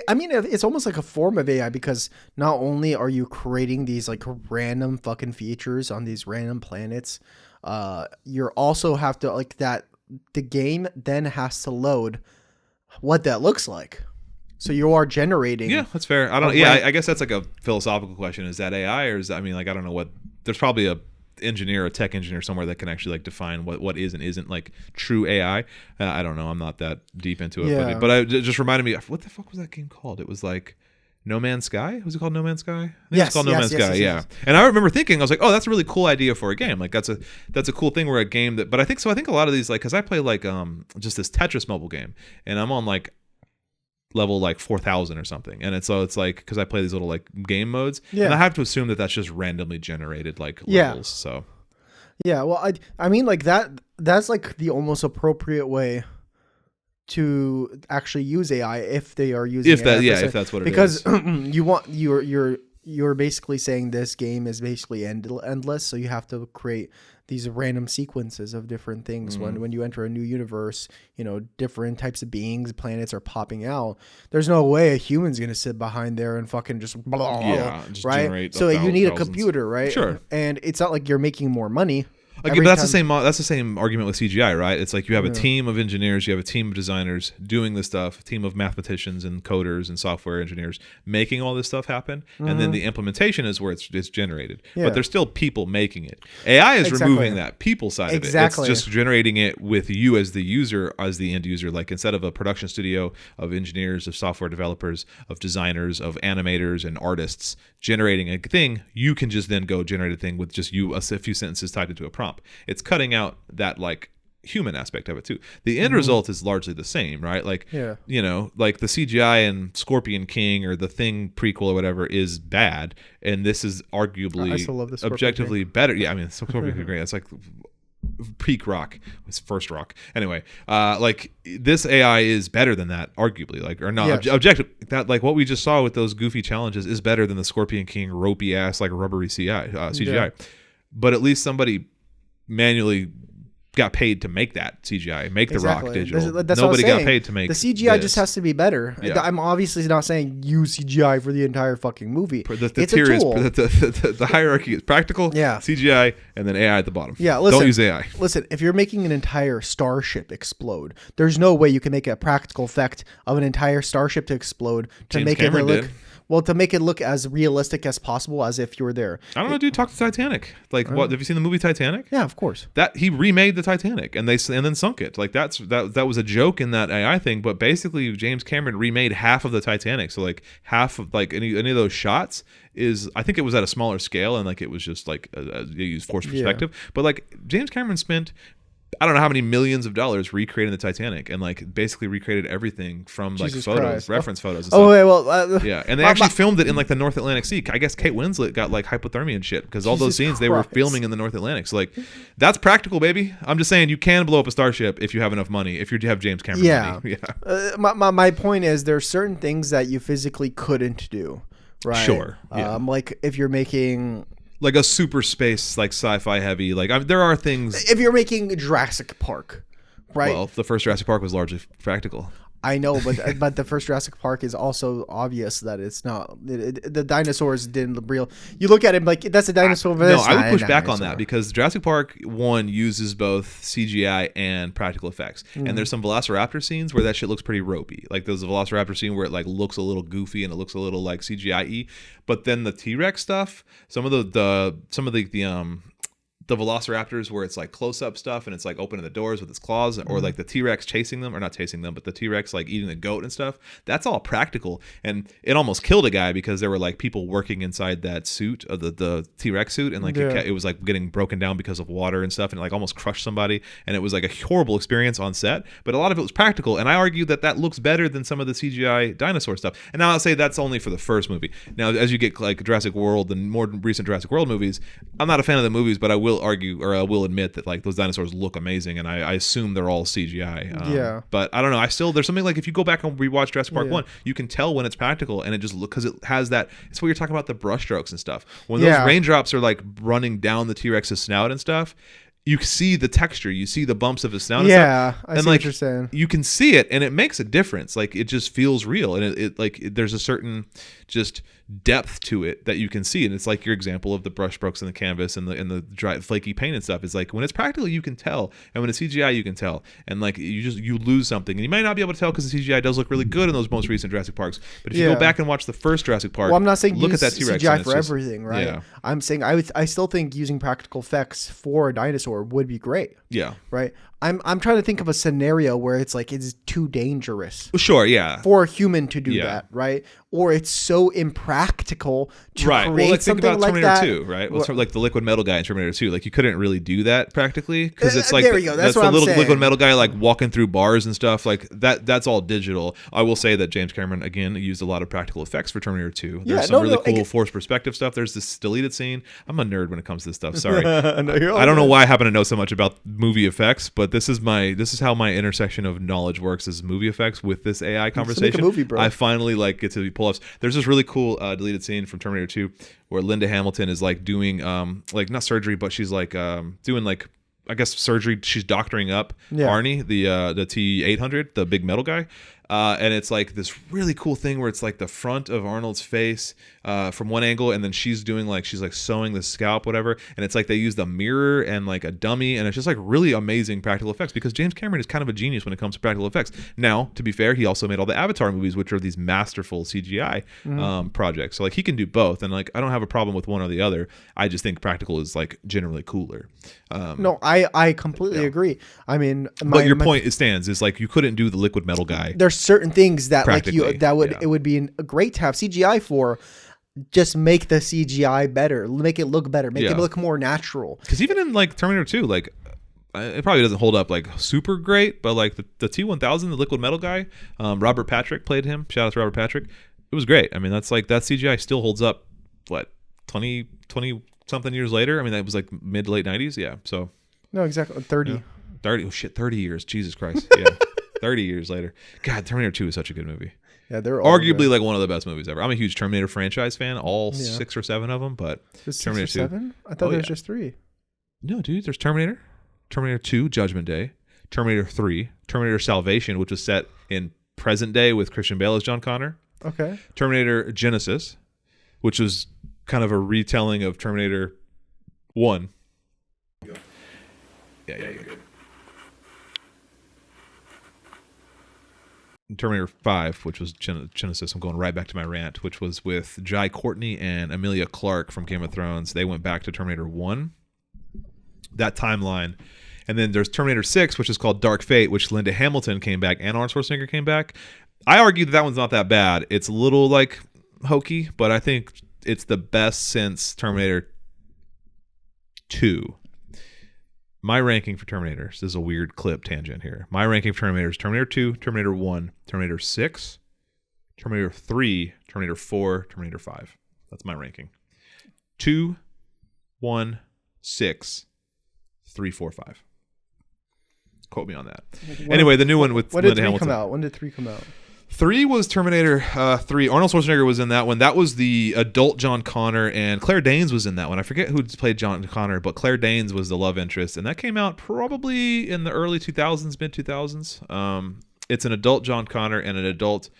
I mean, it's almost like a form of AI because not only are you creating these like random fucking features on these random planets, you also have to like that the game then has to load what that looks like. So you are generating. Yeah, that's fair. I don't. Yeah, I guess that's like a philosophical question. Is that AI or is that, I mean, like I don't know what. There's probably a tech engineer somewhere that can actually like define what is and isn't like true AI. I don't know. I'm not that deep into it, but it just reminded me. What the fuck was that game called? It was like No Man's Sky. Was it called No Man's Sky? I think it's called No Man's Sky. Yeah. And I remember thinking, I was like, oh, that's a really cool idea for a game. Like that's a cool thing where a game that. But I think a lot of these, like, because I play like just this Tetris mobile game, and I'm on like level like 4,000 or something, and it's like because I play these little like game modes, and I have to assume that that's just randomly generated like levels. So well, I mean like that's like the almost appropriate way to actually use AI if they are using if that's what it is, because you want you're basically saying this game is basically endless, so you have to create these random sequences of different things. When you enter a new universe, different types of beings, planets are popping out. There's no way a human's gonna sit behind there and fucking just just right. Generate so you need thousands. a computer, right? Sure. And it's not like you're making more money. Again, but that's the same argument with CGI, right? It's like you have a team of engineers, you have a team of designers doing this stuff, a team of mathematicians and coders and software engineers making all this stuff happen, and then the implementation is where it's generated. Yeah. But there's still people making it. AI is removing that people side of it. It's just generating it with you as the user, as the end user. Like instead of a production studio of engineers, of software developers, of designers, of animators and artists generating a thing, you can just then go generate a thing with just you, a few sentences typed into a prompt. It's cutting out that like human aspect of it too. The end result is largely the same, right? Like, you know, like the CGI in Scorpion King or the Thing prequel or whatever is bad, and this is arguably objectively better. Yeah, I mean, Scorpion King is great. It's like peak Rock. It's first Rock. Anyway, like this AI is better than that, arguably. Like, or not objective. That like what we just saw with those goofy challenges is better than the Scorpion King ropey ass like rubbery CGI. But at least somebody manually got paid to make that CGI, make the Rock digital. That's Nobody got paid to make the CGI. This Just has to be better. I'm obviously not saying use CGI for the entire fucking movie. The it's tier a tool. the hierarchy is practical, CGI, and then AI at the bottom. Yeah, listen, don't use AI. Listen, if you're making an entire starship explode, there's no way you can make a practical effect of an entire starship to explode to James make Cameron it look. did. Well, to make it look as realistic as possible, as if you were there. I don't know, dude. Talk to Titanic. Like, what? Have you seen the movie Titanic? Yeah, of course. That he remade the Titanic and then sunk it. Like that was a joke in that AI thing. But basically, James Cameron remade half of the Titanic. So like half of like any of those shots is, I think it was at a smaller scale and like it was just like they used forced perspective. But like James Cameron spent, I don't know how many millions of dollars recreating the Titanic and like basically recreated everything from like Jesus photos, Christ. reference photos. And Oh, stuff. wait, well, yeah, and they actually filmed it in like the North Atlantic Sea. I guess Kate Winslet got like hypothermia and shit because all those scenes they were filming in the North Atlantic. So like, that's practical, baby. I'm just saying you can blow up a starship if you have enough money. If you have James Cameron money. Yeah. My point is there's certain things that you physically couldn't do, right? Sure. Yeah. Like if you're making. Like a super space, like sci-fi heavy. Like there are things. If you're making Jurassic Park, right? Well, the first Jurassic Park was largely practical. I know, but the first Jurassic Park is also obvious that it's not. The dinosaurs didn't real. You look at it like that's a dinosaur. No, I would push back on that because Jurassic Park 1 uses both CGI and practical effects, and there's some Velociraptor scenes where that shit looks pretty ropey. Like there's a Velociraptor scene where it like looks a little goofy and it looks a little like CGI-y, but then the T-Rex stuff, some of the Velociraptors where it's like close-up stuff and it's like opening the doors with its claws, or like the T-Rex chasing them, or not chasing them, but the T-Rex like eating the goat and stuff, that's all practical. And it almost killed a guy because there were like people working inside that suit of the T-Rex suit, and like it was like getting broken down because of water and stuff, and it like almost crushed somebody, and it was like a horrible experience on set, but a lot of it was practical. And I argue that looks better than some of the CGI dinosaur stuff. And now I'll say that's only for the first movie. Now as you get like Jurassic World, the more recent Jurassic World movies, I'm not a fan of the movies, but I will argue, or I will admit that like those dinosaurs look amazing, and I assume they're all CGI. But I don't know. There's something like if you go back and rewatch Jurassic Park 1, you can tell when it's practical, and it just because it has that. It's what you're talking about, the brush strokes and stuff. When those raindrops are like running down the T-Rex's snout and stuff, you see the texture, you see the bumps of his snout. Yeah, and I see what you're saying. You can see it, and it makes a difference. Like it just feels real, and it like there's a certain just depth to it that you can see, and it's like your example of the brush strokes in the canvas and the dry flaky paint and stuff. Is like when it's practical you can tell, and when it's CGI you can tell, and like you lose something, and you might not be able to tell because the CGI does look really good in those most recent Jurassic Parks. But if you go back and watch the first Jurassic Park, well, I'm not saying look use at that T-Rex CGI for everything, right? Yeah. I'm saying I still think using practical effects for a dinosaur would be great. Yeah. Right. I'm trying to think of a scenario where it's like it's too dangerous. Sure, yeah. For a human to do that, right? Or it's so impractical to create something think about like Terminator that. 2, right? Well, sort of like the liquid metal guy in Terminator 2. Like you couldn't really do that practically because it's like there we go. That's what the I'm little saying. liquid metal guy like walking through bars and stuff like that. That's all digital. I will say that James Cameron again used a lot of practical effects for Terminator 2. There's some really cool forced perspective stuff. There's this deleted scene. I'm a nerd when it comes to this stuff. Sorry, I don't know why I happen to know so much about movie effects, but this is how my intersection of knowledge works is movie effects with this AI conversation. Make a movie, bro. I finally like get to pull ups. There's this really cool deleted scene from Terminator 2 where Linda Hamilton is like doing like not surgery, but she's like doing like I guess surgery. She's doctoring up Arnie, the T-800, the big metal guy. and it's like this really cool thing where it's like the front of Arnold's face from one angle, and then she's sewing the scalp, whatever, and it's like they use the mirror and like a dummy, and it's just like really amazing practical effects because James Cameron is kind of a genius when it comes to practical effects. Now, to be fair, he also made all the Avatar movies, which are these masterful CGI projects, so like he can do both, and like I don't have a problem with one or the other. I just think practical is like generally cooler. No, I completely agree. I mean, but your point stands is like you couldn't do the liquid metal guy. There's certain things that it would be great to have CGI for. Just make the CGI better, make it look better, make it look more natural. Because even in like Terminator 2, like it probably doesn't hold up like super great, but like the T-1000, the liquid metal guy, Robert Patrick played him. Shout out to Robert Patrick. It was great. I mean, that's like that CGI still holds up. What 20 something years later? I mean, that was like mid to late 90s. Yeah. So no, exactly 30. Yeah. 30. Oh shit, 30 years. Jesus Christ. Yeah. 30 years later. God, Terminator 2 is such a good movie. Yeah, they're arguably like one of the best movies ever. I'm a huge Terminator franchise fan, all 6 or 7 of them, but Terminator 6 or 7? I thought there was just 3. No, dude, there's Terminator 2, Judgment Day, Terminator 3, Terminator Salvation, which was set in present day with Christian Bale as John Connor. Okay. Terminator Genesis, which was kind of a retelling of Terminator 1. Yeah, good. Terminator 5, which was Genesis. I'm going right back to my rant, which was with Jai Courtney and Emilia Clarke from Game of Thrones. They went back to Terminator 1, that timeline. And then there's Terminator 6, which is called Dark Fate, which Linda Hamilton came back and Arnold Schwarzenegger came back. I argue that one's not that bad. It's a little like hokey, but I think it's the best since Terminator 2. My ranking for Terminators, this is a weird clip tangent here. My ranking for Terminators: Terminator 2, Terminator 1, Terminator 6, Terminator 3, Terminator 4, Terminator 5. That's my ranking. 2, 1, 6, 3, 4, 5. Quote me on that. Anyway, the new one with Linda Hamilton. When did 3 come out? 3 was Terminator 3. Arnold Schwarzenegger was in that one. That was the adult John Connor, and Claire Danes was in that one. I forget who played John Connor, but Claire Danes was the love interest, and that came out probably in the early 2000s, mid 2000s. It's an adult John Connor and an adult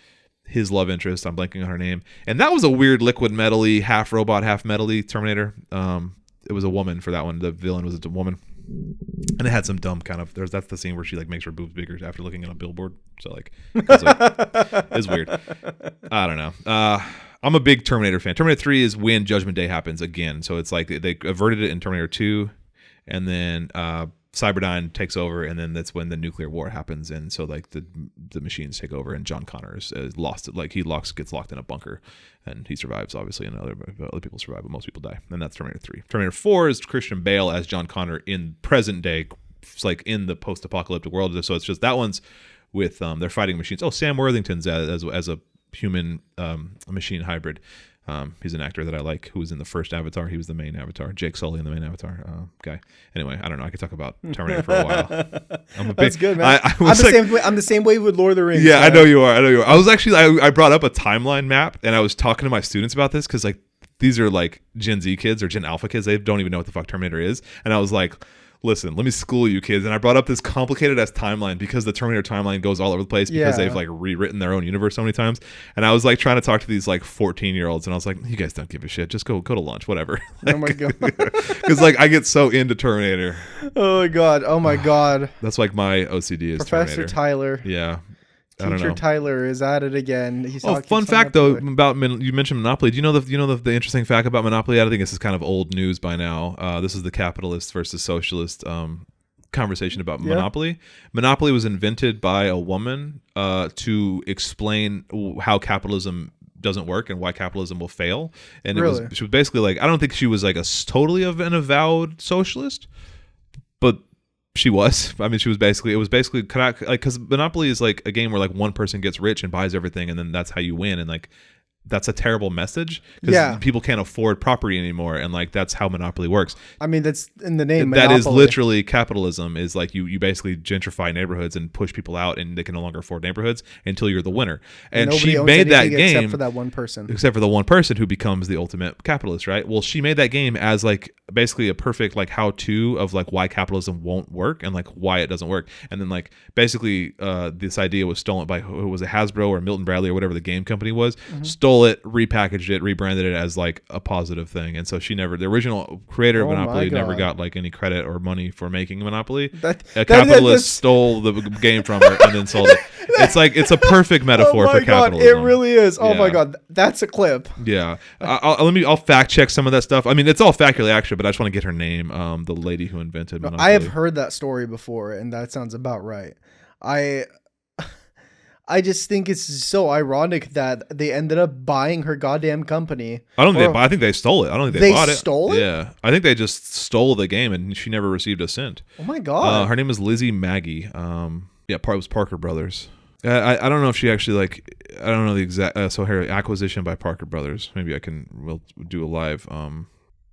his love interest. I'm blanking on her name, and that was a weird liquid metal-y, half robot, half metal-y Terminator. It was a woman for that one. The villain was a woman. And it had some dumb kind of that's the scene where she like makes her boobs bigger after looking at a billboard. So like it's weird. I don't know. I'm a big Terminator fan. Terminator 3 is when Judgment Day happens again. So it's like they averted it in Terminator 2, and then Cyberdyne takes over, and then that's when the nuclear war happens, and so like the machines take over, and John Connor is lost. Like gets locked in a bunker, and he survives obviously, and other people survive, but most people die. And that's Terminator 3. Terminator 4 is Christian Bale as John Connor in present day, it's like in the post-apocalyptic world. So it's just that one's with they're fighting machines. Oh, Sam Worthington's as a human machine hybrid. He's an actor that I like who was in the first Avatar. He was the main Avatar. Jake Sully in the main Avatar guy. Anyway, I don't know. I could talk about Terminator for a while. That's good, man. I'm the same way with Lord of the Rings. Yeah, man. I know you are. I was actually, I brought up a timeline map, and I was talking to my students about this because like these are like Gen Z kids or Gen Alpha kids. They don't even know what the fuck Terminator is. And I was like, listen, let me school you kids. And I brought up this complicated ass timeline because the Terminator timeline goes all over the place because they've like rewritten their own universe so many times. And I was like trying to talk to these like 14-year-olds, and I was like, you guys don't give a shit. Just go to lunch, whatever. Oh my God. Because like I get so into Terminator. Oh my God. That's like my OCD is Professor Terminator. Tyler. Yeah. Teacher Tyler is at it again. Fun fact though about you mentioned Monopoly. Do you know the interesting fact about Monopoly? I think this is kind of old news by now. This is the capitalist versus socialist conversation about Monopoly. Monopoly was invented by a woman to explain how capitalism doesn't work and why capitalism will fail. And she was basically like, I don't think she was like totally an avowed socialist, but she was. I mean, it was basically because Monopoly is like a game where like one person gets rich and buys everything, and then that's how you win. And like that's a terrible message because Yeah. people can't afford property anymore, and like that's how monopoly works. I mean, that's in the name. That is monopoly. literally capitalism. Is like you basically gentrify neighborhoods and push people out, and they can no longer afford neighborhoods until you're the winner. And Nobody she owns made that anything game except for that one person. except for the one person who becomes the ultimate capitalist, right? Well, she made that game as like basically a perfect like how-to of like why capitalism won't work and like why it doesn't work. And then like basically this idea was stolen by, who was it, Hasbro or Milton Bradley or whatever the game company was, stole it, repackaged it, rebranded it as like a positive thing. And so she never, the original creator of Oh my Monopoly never God. got like any credit or money for making Monopoly. That- A that- capitalist that's- stole the game from her and then sold it. It's like, it's a perfect metaphor Oh my for God, capitalism. it really is. Oh my Yeah. God, that's a clip. Yeah, I'll fact check some of that stuff. I mean, it's all factually accurate, but I just want to get her name. The lady who invented Monopoly. I have heard that story before, and that sounds about right. I just think it's so ironic that they ended up buying her goddamn company. I don't think Or- they. I think they stole it. I don't think They they bought it. stole it? Yeah, I think they just stole the game, and she never received a cent. Oh my God. Her name is Lizzie Maggie. Yeah, it was Parker Brothers. I don't know if she actually like. I don't know the exact. So her acquisition by Parker Brothers. Maybe we'll do a live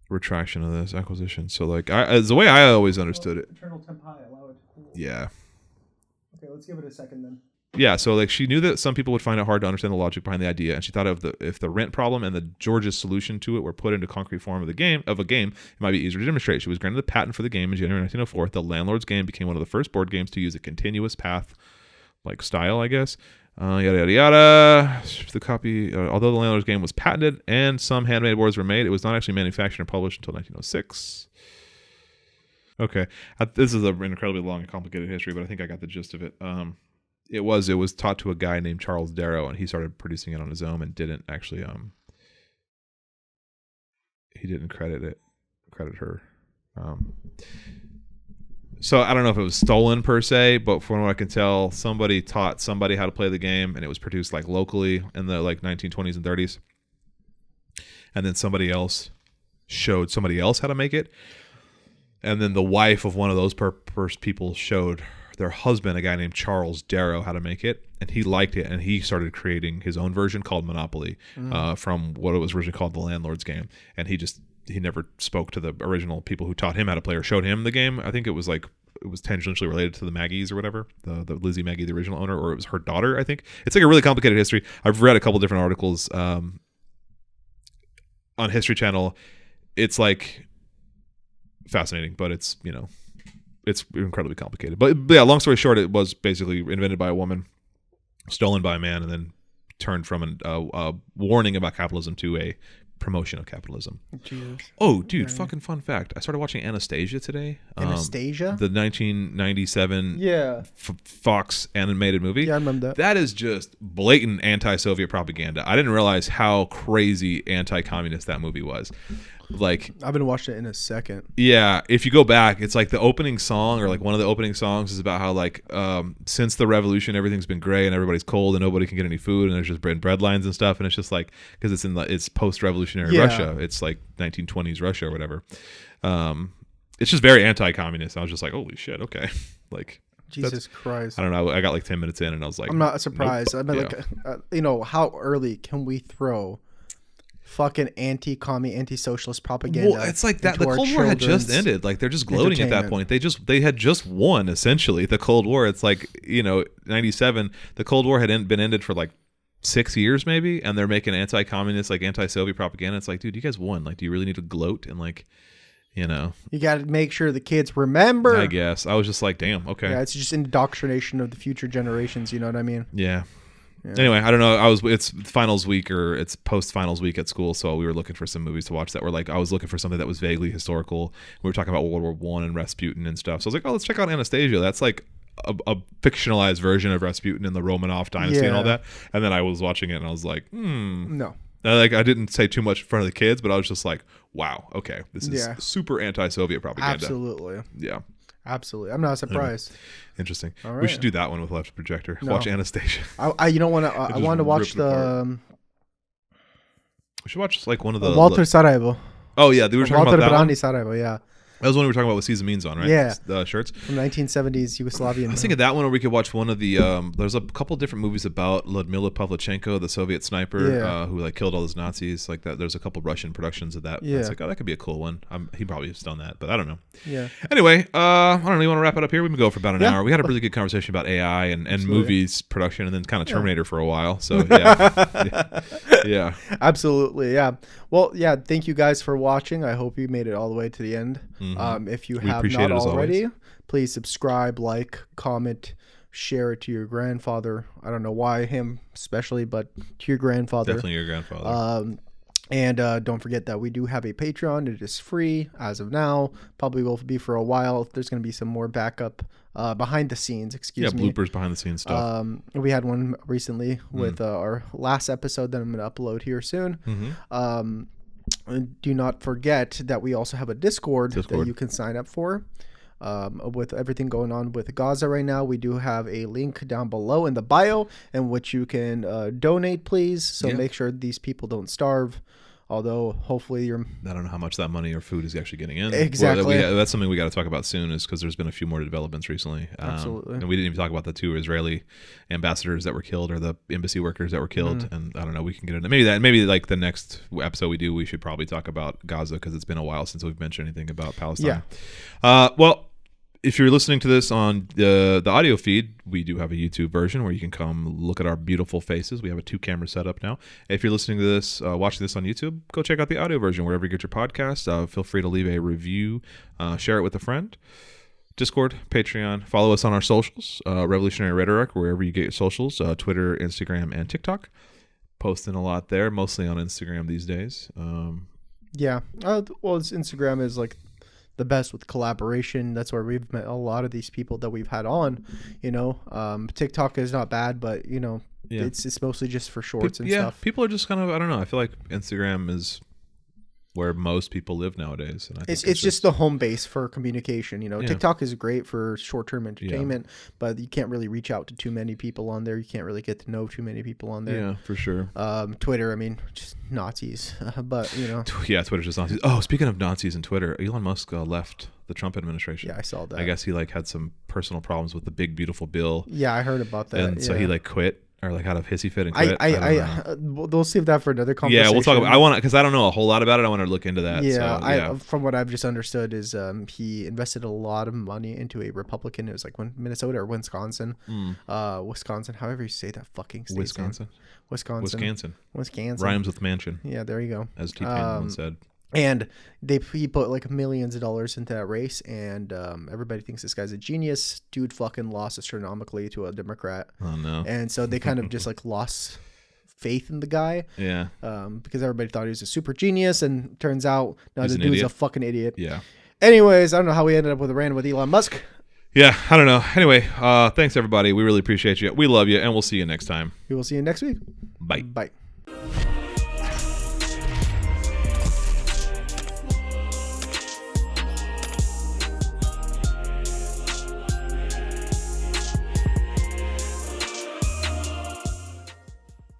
retraction of this acquisition. So like, as the way I always understood it. Eternal temp high, allow it to cool. Yeah. Okay, let's give it a second then. Yeah, so like she knew that some people would find it hard to understand the logic behind the idea, and she thought if the rent problem and the George's solution to it were put into concrete form of a game, it might be easier to demonstrate. She was granted the patent for the game in January 1904. The Landlord's Game became one of the first board games to use a continuous path like style, I guess. Yada yada yada. The copy, although the Landlord's Game was patented and some handmade boards were made, it was not actually manufactured and published until 1906. Okay, this is an incredibly long and complicated history, but I think I got the gist of it. It was taught to a guy named Charles Darrow, and he started producing it on his own and didn't actually he didn't credit her. So I don't know if it was stolen per se, but from what I can tell, somebody taught somebody how to play the game, and it was produced like locally in the like 1920s and 30s. And then somebody else showed somebody else how to make it. And then the wife of one of those people showed their husband, a guy named Charles Darrow, how to make it, and he liked it, and he started creating his own version called Monopoly from what it was originally called the Landlord's Game. And he never spoke to the original people who taught him how to play or showed him the game. I think it was tangentially related to the Maggies or whatever, the Lizzie Maggie, the original owner, or it was her daughter, I think. It's like a really complicated history. I've read a couple different articles on History Channel. It's like fascinating, but it's incredibly complicated. But yeah, long story short, it was basically invented by a woman, stolen by a man, and then turned from a warning about capitalism to a promotion of capitalism. Jesus. Oh, dude, fucking fun fact. I started watching Anastasia today. Anastasia? The 1997 Fox animated movie. Yeah, I remember that. That is just blatant anti-Soviet propaganda. I didn't realize how crazy anti-communist that movie was. Like, I've been watching it in a second. Yeah, if you go back, it's like the opening song, or like one of the opening songs is about how like since the revolution everything's been gray and everybody's cold and nobody can get any food and there's just bread lines and stuff, and it's just like, because it's post-revolutionary Russia, it's like 1920s Russia or whatever. It's just very anti-communist. I was just like, holy shit, okay. Like, Jesus Christ. I don't know, I got like 10 minutes in and I was like, I'm not surprised. nope. I mean, like, how early can we throw fucking anti-commie, anti-socialist propaganda? Well, it's like that. The into our Cold War had just children's ended. Like, they're just gloating at that point. They had just won essentially the Cold War. It's like, 97. The Cold War had been ended for like 6 years maybe, and they're making anti-communist, like anti-Soviet propaganda. It's like, dude, you guys won. Like, do you really need to gloat and like, you got to make sure the kids remember. I guess I was just like, damn, okay. Yeah, it's just indoctrination of the future generations. You know what I mean? Yeah. Anyway, I don't know. It's finals week, or it's post finals week at school, so we were looking for some movies to watch that were like, I was looking for something that was vaguely historical. We were talking about World War I and Rasputin and stuff. So I was like, oh, let's check out Anastasia. That's like a fictionalized version of Rasputin and the Romanov dynasty and all that. And then I was watching it and I was like, no. I didn't say too much in front of the kids, but I was just like, wow, okay, this is super anti-Soviet propaganda. Absolutely. Yeah. Absolutely. I'm not surprised. Interesting. All right. We should do that one with Left Projector. No. Watch Anastasia. I wanted to watch the. We should watch like one of the Walter Sarajevo. Oh yeah, we were talking Walter about that one. Brandi Sarajevo. Yeah. That was one we were talking about with Caesar Means on, right? Yeah. The shirts. From 1970s Yugoslavian. I was thinking that one, or we could watch one of the. There's a couple different movies about Ludmila Pavlichenko, the Soviet sniper who like killed all those Nazis. Like that. There's a couple Russian productions of that. Yeah. It's like, oh, that could be a cool one. He probably has done that, but I don't know. Yeah. Anyway, I don't know. You want to wrap it up here? We've been going for about an hour. We had a really good conversation about AI and movies production, and then kind of Terminator for a while. So yeah. Absolutely. Yeah. Well, yeah. Thank you guys for watching. I hope you made it all the way to the end. If you have not already, please subscribe, like, comment, share it to your grandfather. I don't know why him especially, but to your grandfather. Definitely your grandfather. And don't forget that we do have a Patreon. It is free as of now. Probably will be for a while. There's going to be some more backup behind the scenes. Excuse me. Bloopers, behind the scenes stuff. We had one recently with our last episode that I'm going to upload here soon. Do not forget that we also have a Discord that you can sign up for. With everything going on with Gaza right now, we do have a link down below in the bio in which you can donate, please. So make sure these people don't starve. Although hopefully I don't know how much that money or food is actually getting in. Exactly. That's something we got to talk about soon, is because there's been a few more developments recently. Absolutely. And we didn't even talk about the 2 Israeli ambassadors that were killed, or the embassy workers that were killed. And I don't know, we can get into maybe like the next episode we should probably talk about Gaza, because it's been a while since we've mentioned anything about Palestine. Well, if you're listening to this on the audio feed, we do have a YouTube version where you can come look at our beautiful faces. We have a 2-camera setup now. If you're listening to this, watching this on YouTube, go check out the audio version wherever you get your podcast. Feel free to leave a review, share it with a friend. Discord, Patreon, follow us on our socials, Revolutionary Rhetoric, wherever you get your socials, Twitter, Instagram, and TikTok. Posting a lot there, mostly on Instagram these days. Well, Instagram is like the best with collaboration. That's where we've met a lot of these people that we've had on. TikTok is not bad, but it's mostly just for shorts and stuff. People are just kind of, I don't know, I feel like Instagram is where most people live nowadays, and I think it's just the home base for communication. TikTok is great for short-term entertainment, but you can't really reach out to too many people on there. You can't really get to know too many people on there. Yeah, for sure. Twitter, I mean, just Nazis. But Twitter's just Nazis. Oh, speaking of Nazis and Twitter, Elon Musk left the Trump administration. Yeah, I saw that. I guess he had some personal problems with the big beautiful bill. Yeah, I heard about that. And so he quit. Or had a hissy fit and quit. We'll save that for another conversation. Yeah, we'll talk about. Because I don't know a whole lot about it. I want to look into that. Yeah, from what I've just understood is he invested a lot of money into a Republican. It was like Minnesota or Wisconsin, Wisconsin. However you say that fucking state. Wisconsin. Rhymes with mansion. Yeah, there you go. As T-Pain once said. And he put millions of dollars into that race, and everybody thinks this guy's a genius. Dude fucking lost astronomically to a Democrat. Oh no! And so they kind of just lost faith in the guy. Yeah. Because everybody thought he was a super genius, and turns out no, the dude's a fucking idiot. Yeah. Anyways, I don't know how we ended up with a rant with Elon Musk. Yeah, I don't know. Anyway, thanks everybody. We really appreciate you. We love you, and we'll see you next time. We will see you next week. Bye. Bye.